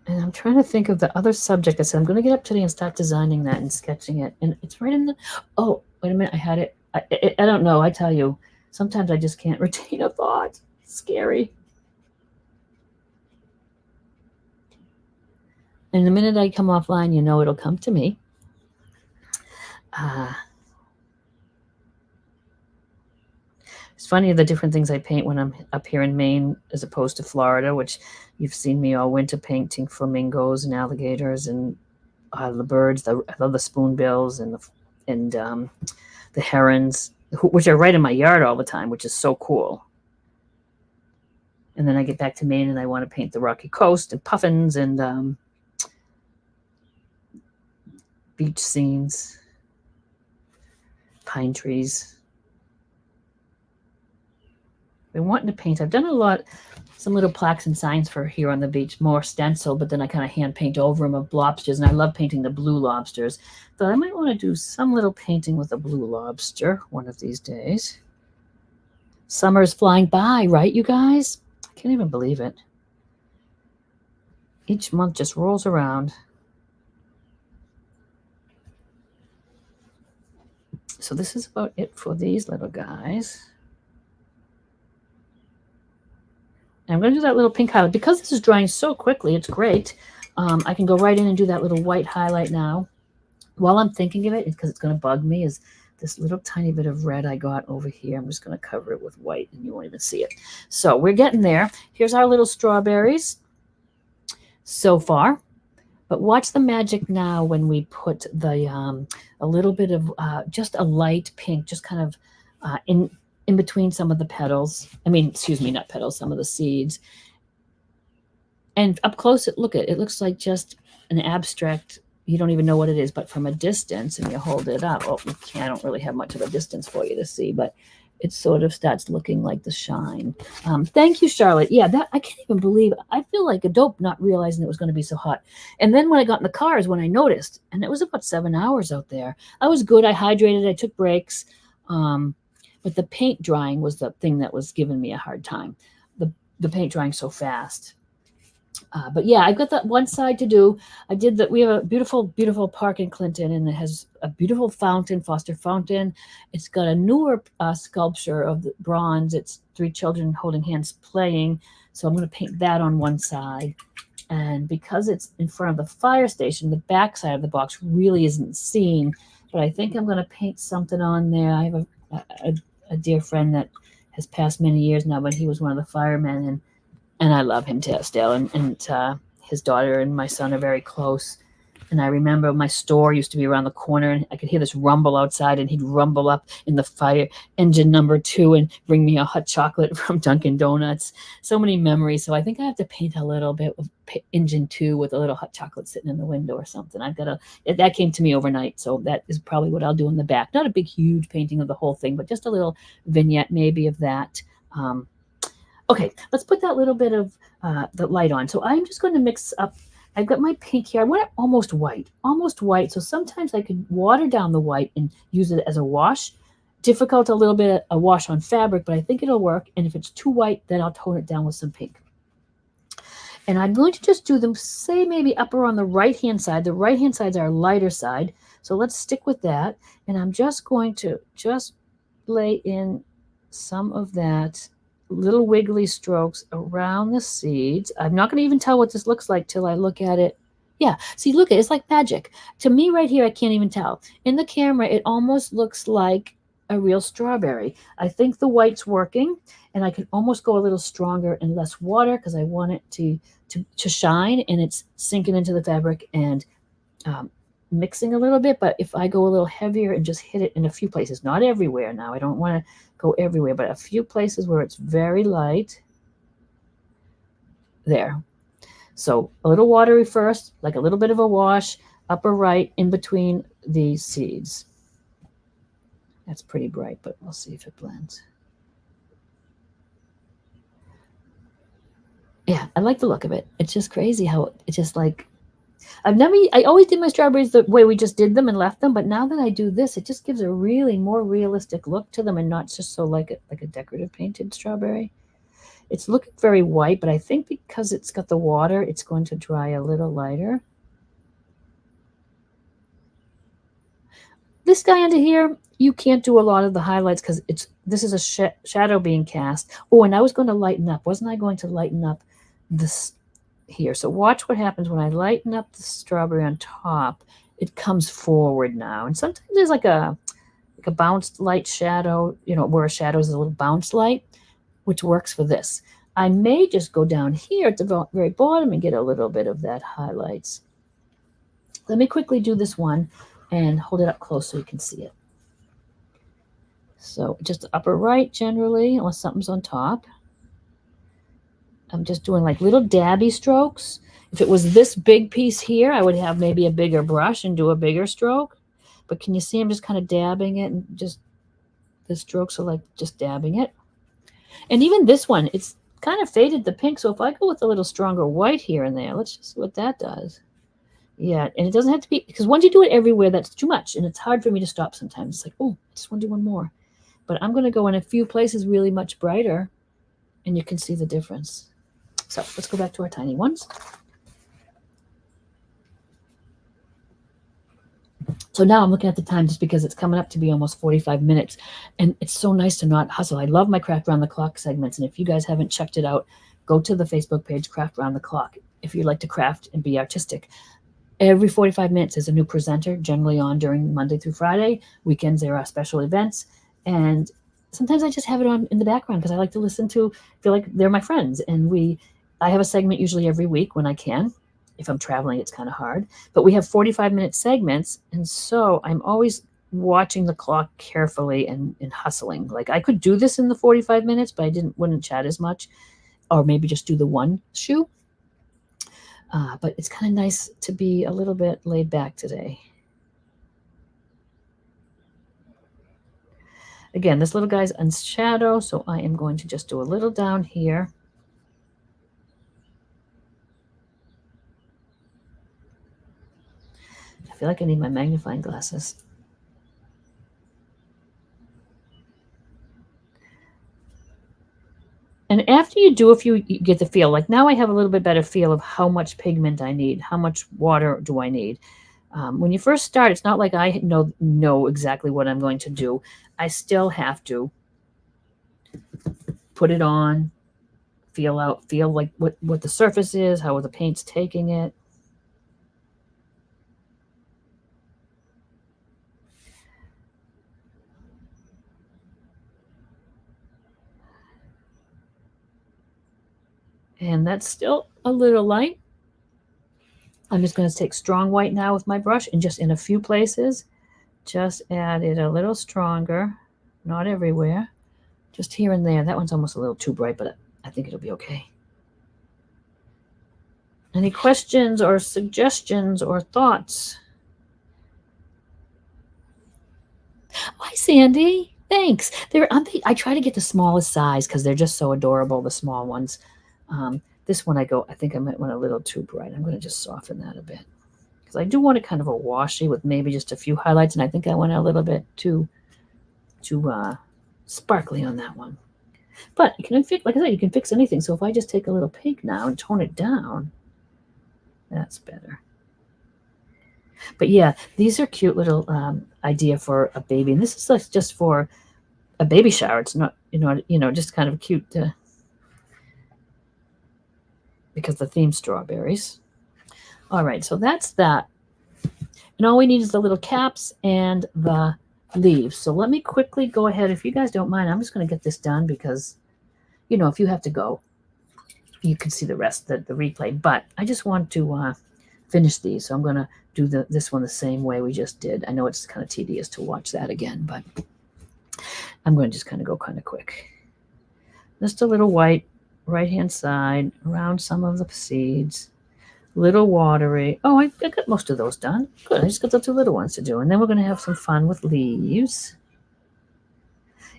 And I'm trying to think of the other subject. I said, I'm going to get up today and start designing that and sketching it. And it's right in the, oh, wait a minute. I had it. I don't know. I tell you, sometimes I just can't retain a thought. It's scary. And the minute I come offline, you know, it'll come to me. It's funny the different things I paint when I'm up here in Maine as opposed to Florida, which you've seen me all winter painting flamingos and alligators and the birds. I love the spoonbills and the herons, which are right in my yard all the time, which is so cool. And then I get back to Maine and I want to paint the Rocky Coast and puffins and beach scenes, pine trees. Been wanting to paint. I've done a lot, some little plaques and signs for here on the beach, more stencil, but then I kind of hand paint over them of lobsters, and I love painting the blue lobsters. But I might want to do some little painting with a blue lobster one of these days. Summer's flying by, right, you guys? I can't even believe it. Each month just rolls around. So this is about it for these little guys. And I'm going to do that little pink highlight. Because this is drying so quickly, it's great. I can go right in and do that little white highlight now. while I'm thinking of it, because it's going to bug me, is this little tiny bit of red I got over here. I'm just going to cover it with white and you won't even see it. So we're getting there. Here's our little strawberries so far. But watch the magic now when we put the a little bit of just a light pink, just kind of in between some of the petals. I mean, excuse me, not petals, some of the seeds. And up close, it looks like just an abstract. You don't even know what it is, but from a distance, and you hold it up. Oh, I don't really have much of a distance for you to see, but it sort of starts looking like the shine. Thank you, Charlotte. Yeah, that I can't even believe. I feel like a dope not realizing it was going to be so hot. And then when I got in the car is when I noticed, and it was about 7 hours out there. I was good. I hydrated. I took breaks. But the paint drying was the thing that was giving me a hard time. The paint drying so fast. But yeah, I've got that one side to do. I did that. We have a beautiful, beautiful park in Clinton, and it has a beautiful fountain, Foster Fountain. It's got a newer sculpture of the bronze. It's 3 children holding hands playing. So I'm going to paint that on one side. And because it's in front of the fire station, the back side of the box really isn't seen. But I think I'm going to paint something on there. I have a dear friend that has passed many years now, but he was one of the firemen, and I love him still. And his daughter and my son are very close. And I remember my store used to be around the corner, and I could hear this rumble outside, and he'd rumble up in the fire engine number 2 and bring me a hot chocolate from Dunkin' Donuts. So many memories. So I think I have to paint a little bit of engine 2 with a little hot chocolate sitting in the window or something. That came to me overnight. So that is probably what I'll do in the back. Not a big, huge painting of the whole thing, but just a little vignette maybe of that. Okay, let's put that little bit of the light on. So I'm just going to mix up. I've got my pink here. I want it almost white. So sometimes I could water down the white and use it as a wash. Difficult a little bit, a wash on fabric, but I think it'll work. And if it's too white, then I'll tone it down with some pink. And I'm going to just do them, say maybe upper on the right-hand side. The right-hand side's our lighter side. So let's stick with that. And I'm just going to just lay in some of that little wiggly strokes around the seeds. I'm not going to even tell what this looks like till I look at it. Yeah, see, look, it's like magic. To me right here, I can't even tell. In the camera, it almost looks like a real strawberry. I think the white's working, and I can almost go a little stronger and less water because I want it to shine, and it's sinking into the fabric and mixing a little bit. But if I go a little heavier and just hit it in a few places, not everywhere now, I don't want to go everywhere, but a few places where it's very light. There. So a little watery first, like a little bit of a wash, upper right in between the seeds. That's pretty bright, but we'll see if it blends. Yeah, I like the look of it. It's just crazy how it's just like, I always did my strawberries the way we just did them and left them, but now that I do this, it just gives a really more realistic look to them and not just so like a decorative painted strawberry. It's looking very white, but I think because it's got the water, it's going to dry a little lighter. This guy under here, you can't do a lot of the highlights because this is a shadow being cast. Oh, and I was going to lighten up. Wasn't I going to lighten up this here? So watch what happens when I lighten up the strawberry on top. It comes forward now. And sometimes there's like a bounced light shadow, where a shadow is a little bounce light, which works for this. I may just go down here at the very bottom and get a little bit of that highlights. Let me quickly do this one and hold it up close so you can see it. So just upper right generally, unless something's on top. I'm just doing like little dabby strokes. If it was this big piece here, I would have maybe a bigger brush and do a bigger stroke. But can you see I'm just kind of dabbing it, and just the strokes are like just dabbing it. And even this one, it's kind of faded the pink. So if I go with a little stronger white here and there, let's just see what that does. Yeah, and it doesn't have to be, because once you do it everywhere, that's too much. And it's hard for me to stop sometimes. It's like, oh, I just want to do one more. But I'm going to go in a few places really much brighter, and you can see the difference. So let's go back to our tiny ones. So now I'm looking at the time just because it's coming up to be almost 45 minutes. And it's so nice to not hustle. I love my Craft Round the Clock segments. And if you guys haven't checked it out, go to the Facebook page, Craft Round the Clock, if you'd like to craft and be artistic. Every 45 minutes is a new presenter, generally on during Monday through Friday. Weekends, there are special events. And sometimes I just have it on in the background because I like to listen to, feel like they're my friends. And I have a segment usually every week when I can. If I'm traveling, it's kind of hard. But we have 45-minute segments. And so I'm always watching the clock carefully and hustling. Like I could do this in the 45 minutes, but wouldn't chat as much. Or maybe just do the one shoe. But it's kind of nice to be a little bit laid back today. Again, this little guy's on shadow, so I am going to just do a little down here. I feel like I need my magnifying glasses. And after you do a few, you get the feel. Like now I have a little bit better feel of how much pigment I need, how much water do I need. When you first start, it's not like I know exactly what I'm going to do. I still have to put it on, feel like what the surface is, how the paint's taking it. And that's still a little light. I'm just going to take strong white now with my brush and just in a few places, just add it a little stronger, not everywhere, just here and there. That one's almost a little too bright, but I think it'll be okay. Any questions or suggestions or thoughts? Hi, Sandy. Thanks. I try to get the smallest size because they're just so adorable, the small ones. This one I think I might want a little too bright. I'm going to just soften that a bit because I do want it kind of a washy with maybe just a few highlights, and I think I went a little bit too sparkly on that one. But you can like I said, you can fix anything. So if I just take a little pink now and tone it down, that's better. But yeah, these are cute little idea for a baby, and this is like just for a baby shower. It's not, just kind of cute because the theme strawberries. All right, so that's that. And all we need is the little caps and the leaves. So let me quickly go ahead. If you guys don't mind, I'm just going to get this done because, if you have to go, you can see the rest, the replay. But I just want to finish these. So I'm going to do this one the same way we just did. I know it's kind of tedious to watch that again, but I'm going to just kind of go kind of quick. Just a little white right-hand side around some of the seeds. Little watery. Oh, I got most of those done. Good. I just got the two little ones to do. And then we're going to have some fun with leaves.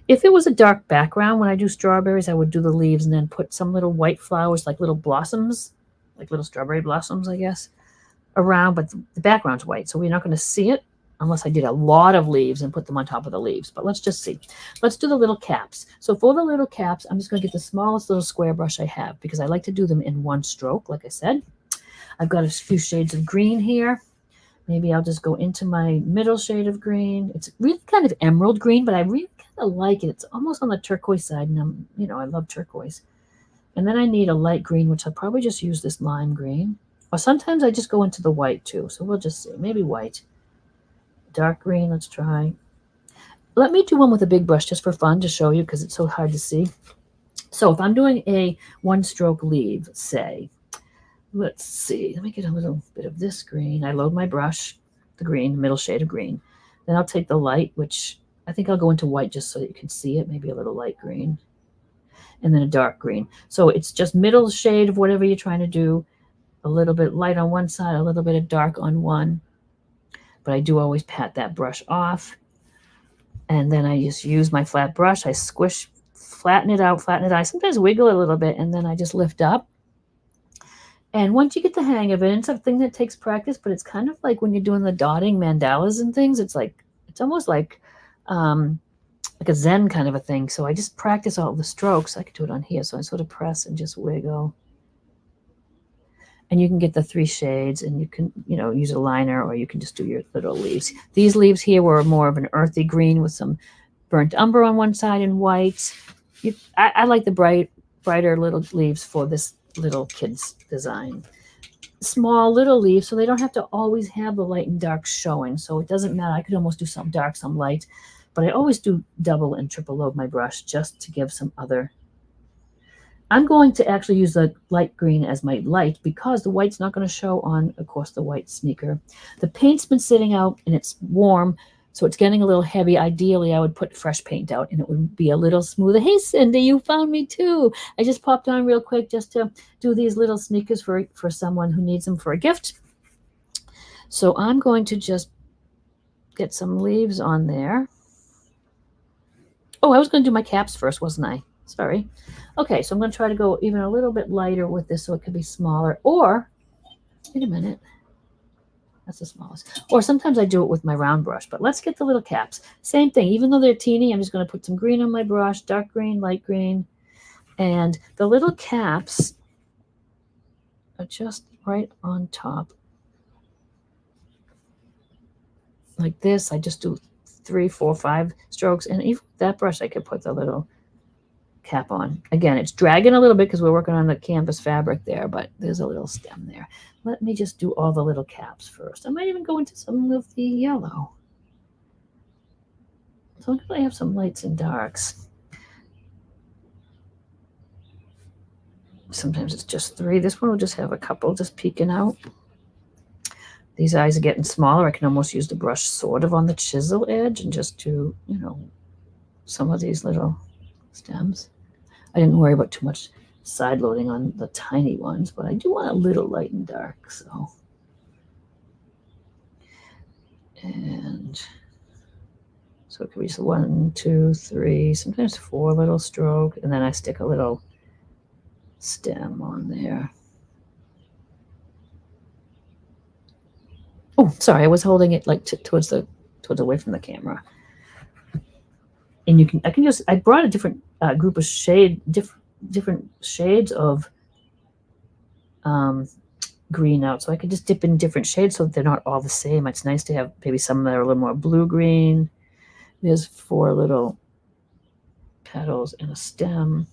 If it was a dark background, when I do strawberries, I would do the leaves and then put some little white flowers, like little blossoms, like little strawberry blossoms, I guess, around. But the background's white, so we're not going to see it unless I did a lot of leaves and put them on top of the leaves. But let's just see. Let's do the little caps. So for the little caps, I'm just going to get the smallest little square brush I have because I like to do them in one stroke, like I said. I've got a few shades of green here. Maybe I'll just go into my middle shade of green. It's really kind of emerald green, but I really kind of like it. It's almost on the turquoise side, and I love turquoise. And then I need a light green, which I'll probably just use this lime green. Or sometimes I just go into the white too. So we'll just see. Maybe white. Dark green, let's try. Let me do one with a big brush just for fun to show you because it's so hard to see. So if I'm doing a one-stroke leaf, say, let's see, let me get a little bit of this green. I load my brush, the green, the middle shade of green. Then I'll take the light, which I think I'll go into white just so that you can see it, maybe a little light green. And then a dark green. So it's just middle shade of whatever you're trying to do. A little bit light on one side, a little bit of dark on one. But I do always pat that brush off. And then I just use my flat brush. I squish, flatten it out. I sometimes wiggle a little bit, and then I just lift up. And once you get the hang of it, it's something that takes practice, but it's kind of like when you're doing the dotting mandalas and things, it's almost like a Zen kind of a thing. So I just practice all the strokes. I could do it on here. So I sort of press and just wiggle. And you can get the three shades, and you can, use a liner, or you can just do your little leaves. These leaves here were more of an earthy green with some burnt umber on one side and white. I like the brighter little leaves for this little kid's design. small little leaves, so they don't have to always have the light and dark showing. So it doesn't matter. I could almost do some dark, some light, but I always do double and triple load my brush just to give some other. I'm going to actually use the light green as my light because the white's not going to show on, of course, the white sneaker. The paint's been sitting out and it's warm, so it's getting a little heavy. Ideally, I would put fresh paint out and it would be a little smoother. Hey, Cindy, you found me too. I just popped on real quick just to do these little sneakers for someone who needs them for a gift. So I'm going to just get some leaves on there. Oh, I was going to do my caps first, wasn't I? Sorry. Okay, so I'm going to try to go even a little bit lighter with this so it could be smaller. Or, wait a minute. That's the smallest. Or sometimes I do it with my round brush. But let's get the little caps. Same thing. Even though they're teeny, I'm just going to put some green on my brush. Dark green, light green. And the little caps are just right on top. Like this. I just do 3, 4, 5 strokes. And even with that brush, I could put the little cap on. Again, it's dragging a little bit because we're working on the canvas fabric there, but there's a little stem there. Let me just do all the little caps first. I might even go into some of the yellow. So I have some lights and darks. Sometimes it's just 3. This one will just have a couple just peeking out. These eyes are getting smaller. I can almost use the brush sort of on the chisel edge and just do, you know, some of these little stems. I didn't worry about too much side loading on the tiny ones, but I do want a little light and dark. So, and so it could be just 1, 2, 3, sometimes 4 little stroke, and then I stick a little stem on there. Oh, sorry, I was holding it like towards away from the camera. And I brought a different group of different shades of green out, so I could just dip in different shades so they're not all the same. It's nice to have maybe some that are a little more blue green. There's 4 little petals and a stem.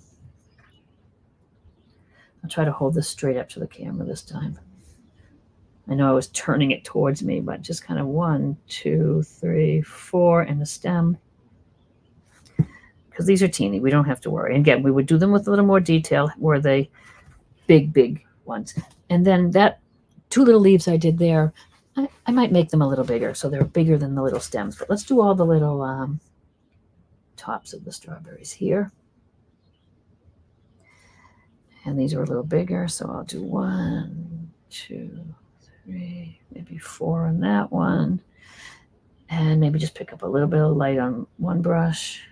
I'll try to hold this straight up to the camera this time. I know I was turning it towards me, but just kind of 1, 2, 3, 4, and a stem. Because these are teeny, we don't have to worry. And again, we would do them with a little more detail where they big ones. And then that 2 little leaves I did there, I might make them a little bigger so they're bigger than the little stems. But let's do all the little tops of the strawberries here. And these are a little bigger, so I'll do 1, 2, 3, maybe 4 on that one. And maybe just pick up a little bit of light on one brush.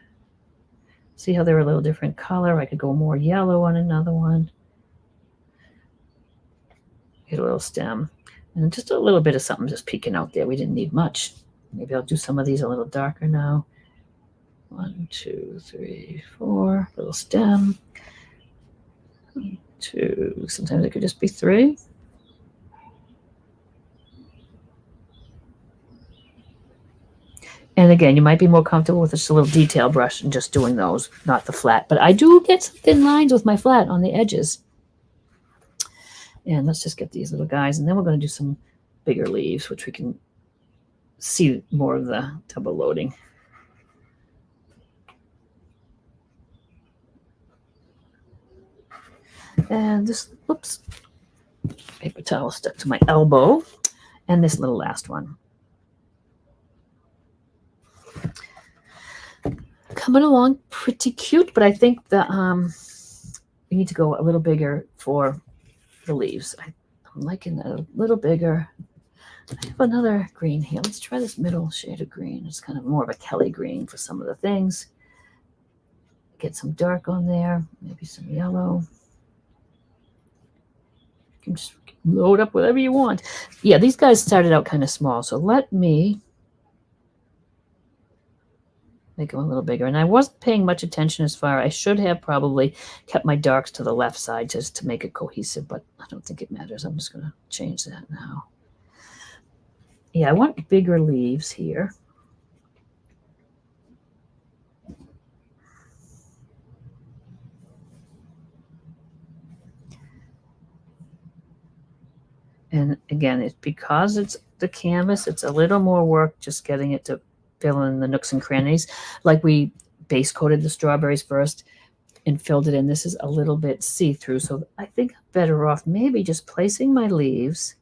See how they're a little different color? I could go more yellow on another one. Get a little stem. And just a little bit of something just peeking out there. We didn't need much. Maybe I'll do some of these a little darker now. 1, 2, 3, 4. Little stem. 2. Sometimes it could just be 3. And again, you might be more comfortable with just a little detail brush and just doing those, not the flat. But I do get some thin lines with my flat on the edges. And let's just get these little guys. And then we're going to do some bigger leaves, which we can see more of the double loading. And this, whoops, paper towel stuck to my elbow. And this little last one. Coming along pretty cute, but I think that we need to go a little bigger for the leaves. I'm liking that a little bigger. I have another green here. Let's try this middle shade of green. It's kind of more of a Kelly green for some of the things. Get some dark on there, maybe some yellow. You can just load up whatever you want. Yeah, these guys started out kind of small, so let me make them a little bigger. And I wasn't paying much attention as far. I should have probably kept my darks to the left side just to make it cohesive, but I don't think it matters. I'm just going to change that now. Yeah, I want bigger leaves here. And again, it's because it's the canvas, it's a little more work just getting it to fill in the nooks and crannies. Like we base coated the strawberries first and filled it in. This is a little bit see-through, so I think I'm better off maybe just placing my leaves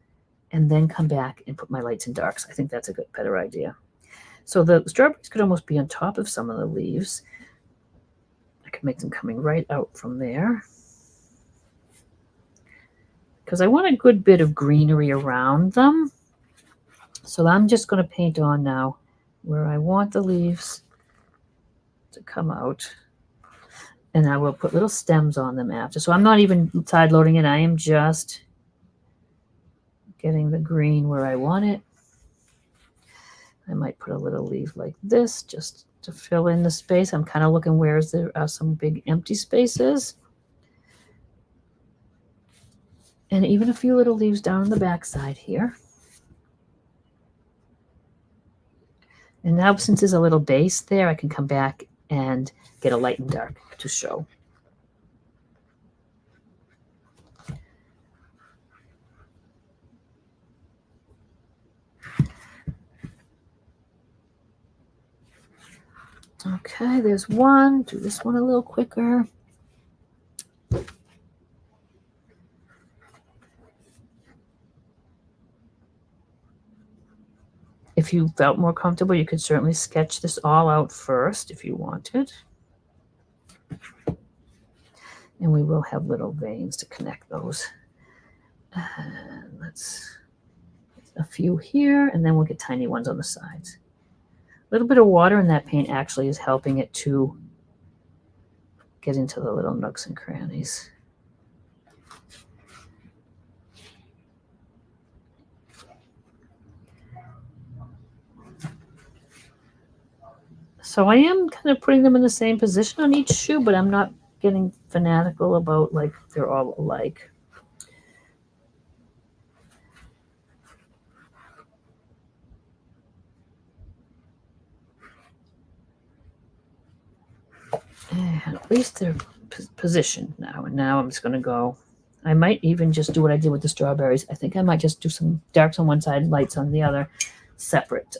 and then come back and put my lights and darks. I think that's a better idea. So the strawberries could almost be on top of some of the leaves. I could make them coming right out from there, because I want a good bit of greenery around them. So I'm just going to paint on now where I want the leaves to come out. And I will put little stems on them after. So I'm not even side loading it. I am just getting the green where I want it. I might put a little leaf like this just to fill in the space. I'm kind of looking where there are some big empty spaces. And even a few little leaves down on the back side here. And now since there's a little base there, I can come back and get a light and dark to show. Okay, there's one. Do this one a little quicker. If you felt more comfortable, you could certainly sketch this all out first if you wanted. And we will have little veins to connect those. And let's a few here, and then we'll get tiny ones on the sides. A little bit of water in that paint actually is helping it to get into the little nooks and crannies. So I am kind of putting them in the same position on each shoe, but I'm not getting fanatical about like they're all alike. And at least they're positioned now. And now I'm just going to go. I might even just do what I did with the strawberries. I think I might just do some darks on one side, lights on the other, separate.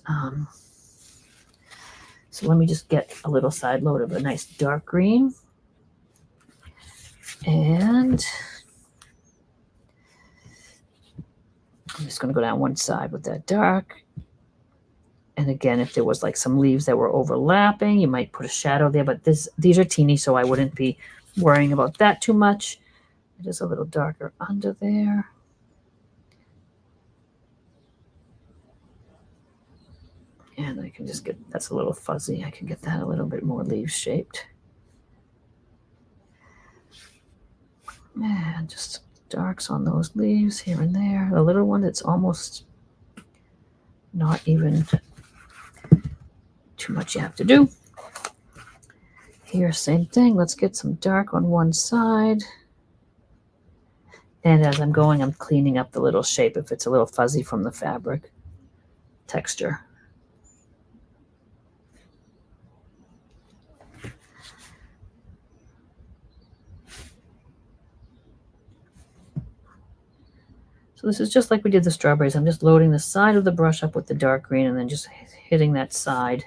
So let me just get a little side load of a nice dark green. And I'm just going to go down one side with that dark. And again, if there was like some leaves that were overlapping, you might put a shadow there. But these are teeny, so I wouldn't be worrying about that too much. Just a little darker under there. And I can just get, that's a little fuzzy. I can get that a little bit more leaf shaped. And just darks on those leaves here and there. The little one that's almost not even too much you have to do. Here, same thing. Let's get some dark on one side. And as I'm going, I'm cleaning up the little shape if it's a little fuzzy from the fabric texture. So this is just like we did the strawberries. I'm just loading the side of the brush up with the dark green and then just hitting that side.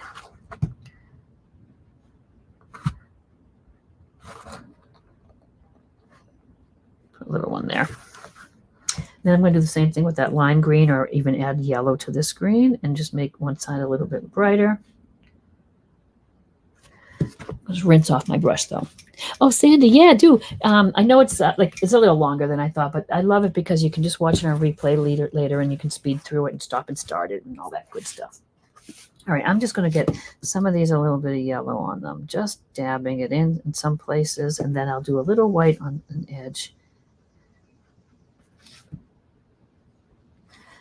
Put a little one there. Then I'm going to do the same thing with that lime green, or even add yellow to this green and just make one side a little bit brighter. Just rinse off my brush though. Oh, Sandy, yeah, do. I know it's it's a little longer than I thought, but I love it because you can just watch it on replay later and you can speed through it and stop and start it and all that good stuff. All right, I'm just going to get some of these a little bit of yellow on them, just dabbing it in some places, and then I'll do a little white on an edge.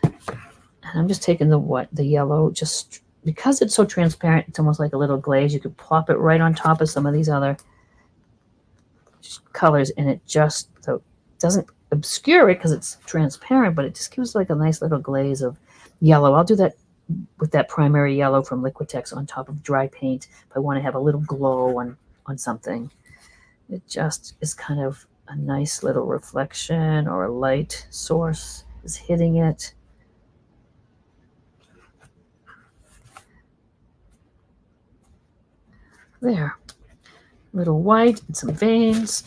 And I'm just taking the yellow, just because it's so transparent, it's almost like a little glaze. You could plop it right on top of some of these other colors, and it just doesn't obscure it because it's transparent, but it just gives like a nice little glaze of yellow. I'll do that with that primary yellow from Liquitex on top of dry paint if I want to have a little glow on something. It just is kind of a nice little reflection or a light source. is hitting it. There. Little white and some veins.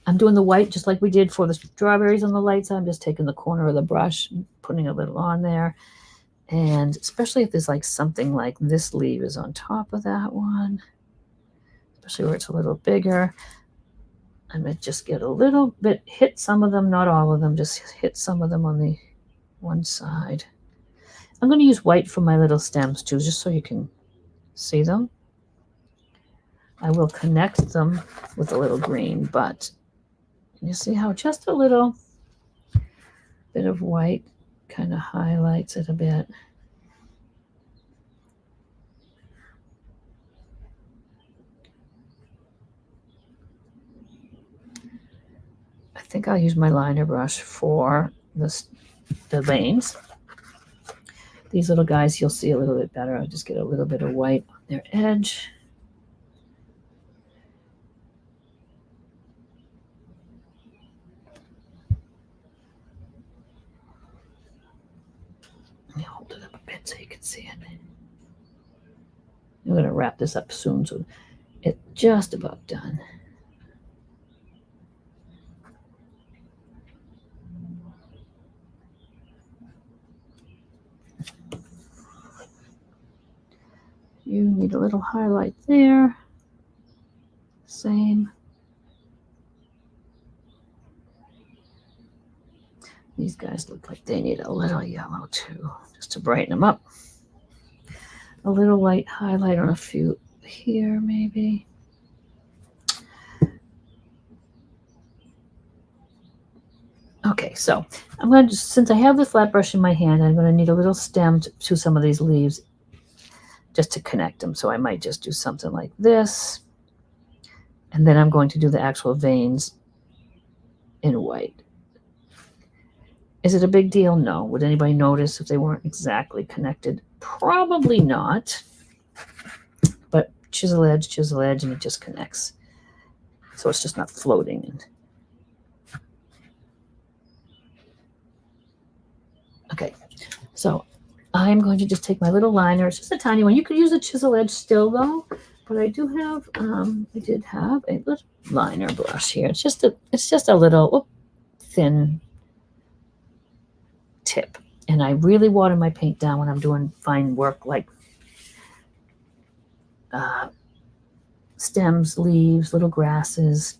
I'm doing the white just like we did for the strawberries on the light side. I'm just taking the corner of the brush and putting a little on there. And especially if there's like something like this leaf is on top of that one, especially where it's a little bigger, I'm going to just get a little bit, hit some of them, not all of them, just hit some of them on the one side. I'm going to use white for my little stems too, just so you can see them. I will connect them with a little green, but you see how just a little bit of white kind of highlights it a bit. I think I'll use my liner brush for the veins. These little guys, you'll see a little bit better. I'll just get a little bit of white on their edge. Let me hold it up a bit so you can see it. I'm going to wrap this up soon, so it's just about done. You need a little highlight there. Same. These guys look like they need a little yellow too, just to brighten them up. A little light highlight on a few here, maybe. Okay, so I'm going to just, since I have the flat brush in my hand, I'm going to need a little stem to some of these leaves just to connect them. So I might just do something like this. And then I'm going to do the actual veins in white. Is it a big deal? No. Would anybody notice if they weren't exactly connected? Probably not. But chisel edge, and it just connects. So it's just not floating. Okay, so I'm going to just take my little liner. It's just a tiny one. You could use a chisel edge still though, but I do have, I did have a little liner brush here. It's just a little thin tip. And I really water my paint down when I'm doing fine work like stems, leaves, little grasses.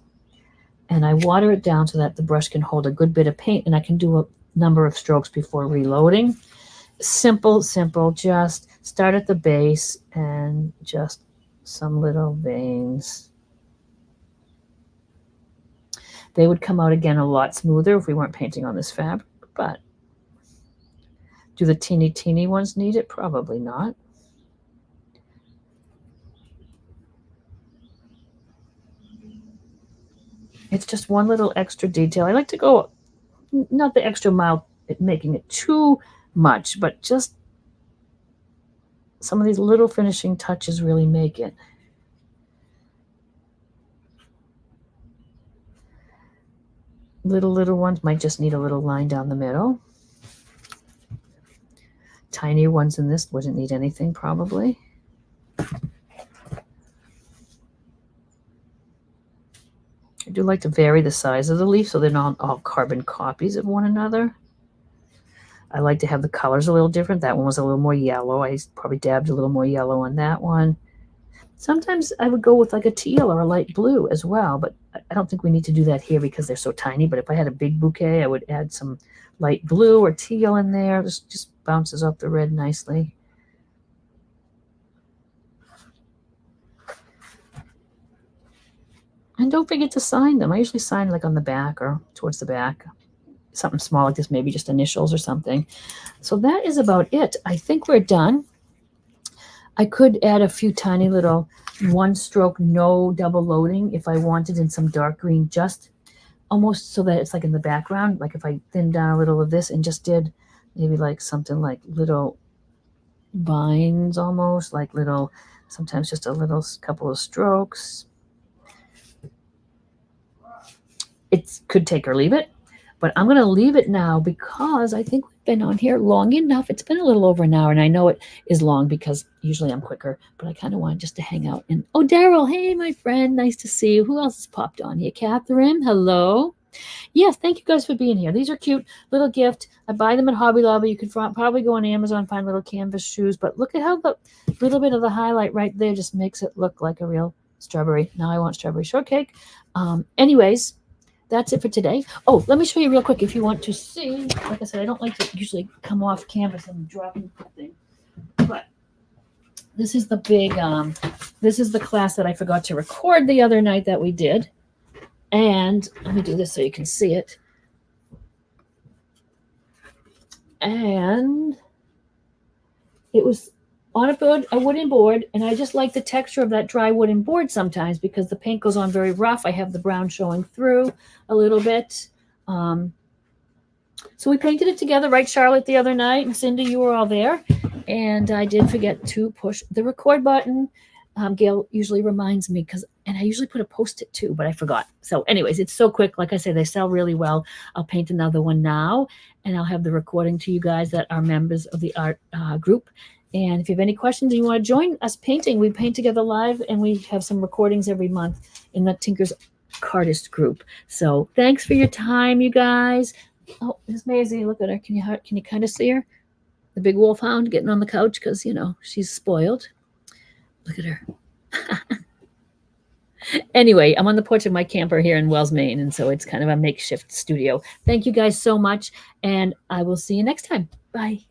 And I water it down so that the brush can hold a good bit of paint and I can do a number of strokes before reloading. Simple, just start at the base and just some little veins. They would come out again a lot smoother if we weren't painting on this fabric, but do the teeny ones need it? Probably not. It's just one little extra detail. I like to go, not the extra mile, making it too much, but just some of these little finishing touches really make it. Little ones might just need a little line down the middle. Tinier ones in this wouldn't need anything probably. I do like to vary the size of the leaf so they're not all carbon copies of one another. I like to have the colors a little different. That one was a little more yellow. I probably dabbed a little more yellow on that one. Sometimes I would go with like a teal or a light blue as well, but I don't think we need to do that here because they're so tiny. But if I had a big bouquet, I would add some light blue or teal in there. This just bounces off the red nicely. And don't forget to sign them. I usually sign like on the back or towards the back. Something small like this, maybe just initials or something. So that is about it. I think we're done. I could add a few tiny little one stroke, no double loading if I wanted in some dark green, just almost so that it's like in the background. Like if I thinned down a little of this and just did maybe like something like little vines almost, like little, sometimes just a little couple of strokes. It could take or leave it. But I'm going to leave it now because I think we've been on here long enough. It's been a little over an hour, and I know it is long because usually I'm quicker, but I kind of wanted just to hang out. And oh, Daryl, hey, my friend, nice to see you. Who else has popped on here? Catherine, hello. Yes, thank you guys for being here. These are cute little gift. I buy them at Hobby Lobby. You could probably go on Amazon, find little canvas shoes, but look at how the little bit of the highlight right there just makes it look like a real strawberry. Now I want strawberry shortcake. Anyways, that's it for today. Oh, let me show you real quick if you want to see. Like I said, I don't like to usually come off canvas and drop anything, but this is the big, this is the class that I forgot to record the other night that we did. And let me do this so you can see it. And it was on a wooden board, and I just like the texture of that dry wooden board sometimes because the paint goes on very rough. I have the brown showing through a little bit. So we painted it together, right, Charlotte, the other night, and Cindy, you were all there. And I did forget to push the record button. Gail usually reminds me and I usually put a Post-it too, but I forgot. So anyways, it's so quick. Like I say, they sell really well. I'll paint another one now, and I'll have the recording to you guys that are members of the art group. And if you have any questions and you want to join us painting, we paint together live, and we have some recordings every month in the Tinker's Cardist group. So thanks for your time, you guys. Oh, Miss Maisie, look at her. Can you kind of see her? The big wolfhound getting on the couch because, she's spoiled. Look at her. Anyway, I'm on the porch of my camper here in Wells, Maine, and so it's kind of a makeshift studio. Thank you guys so much, and I will see you next time. Bye.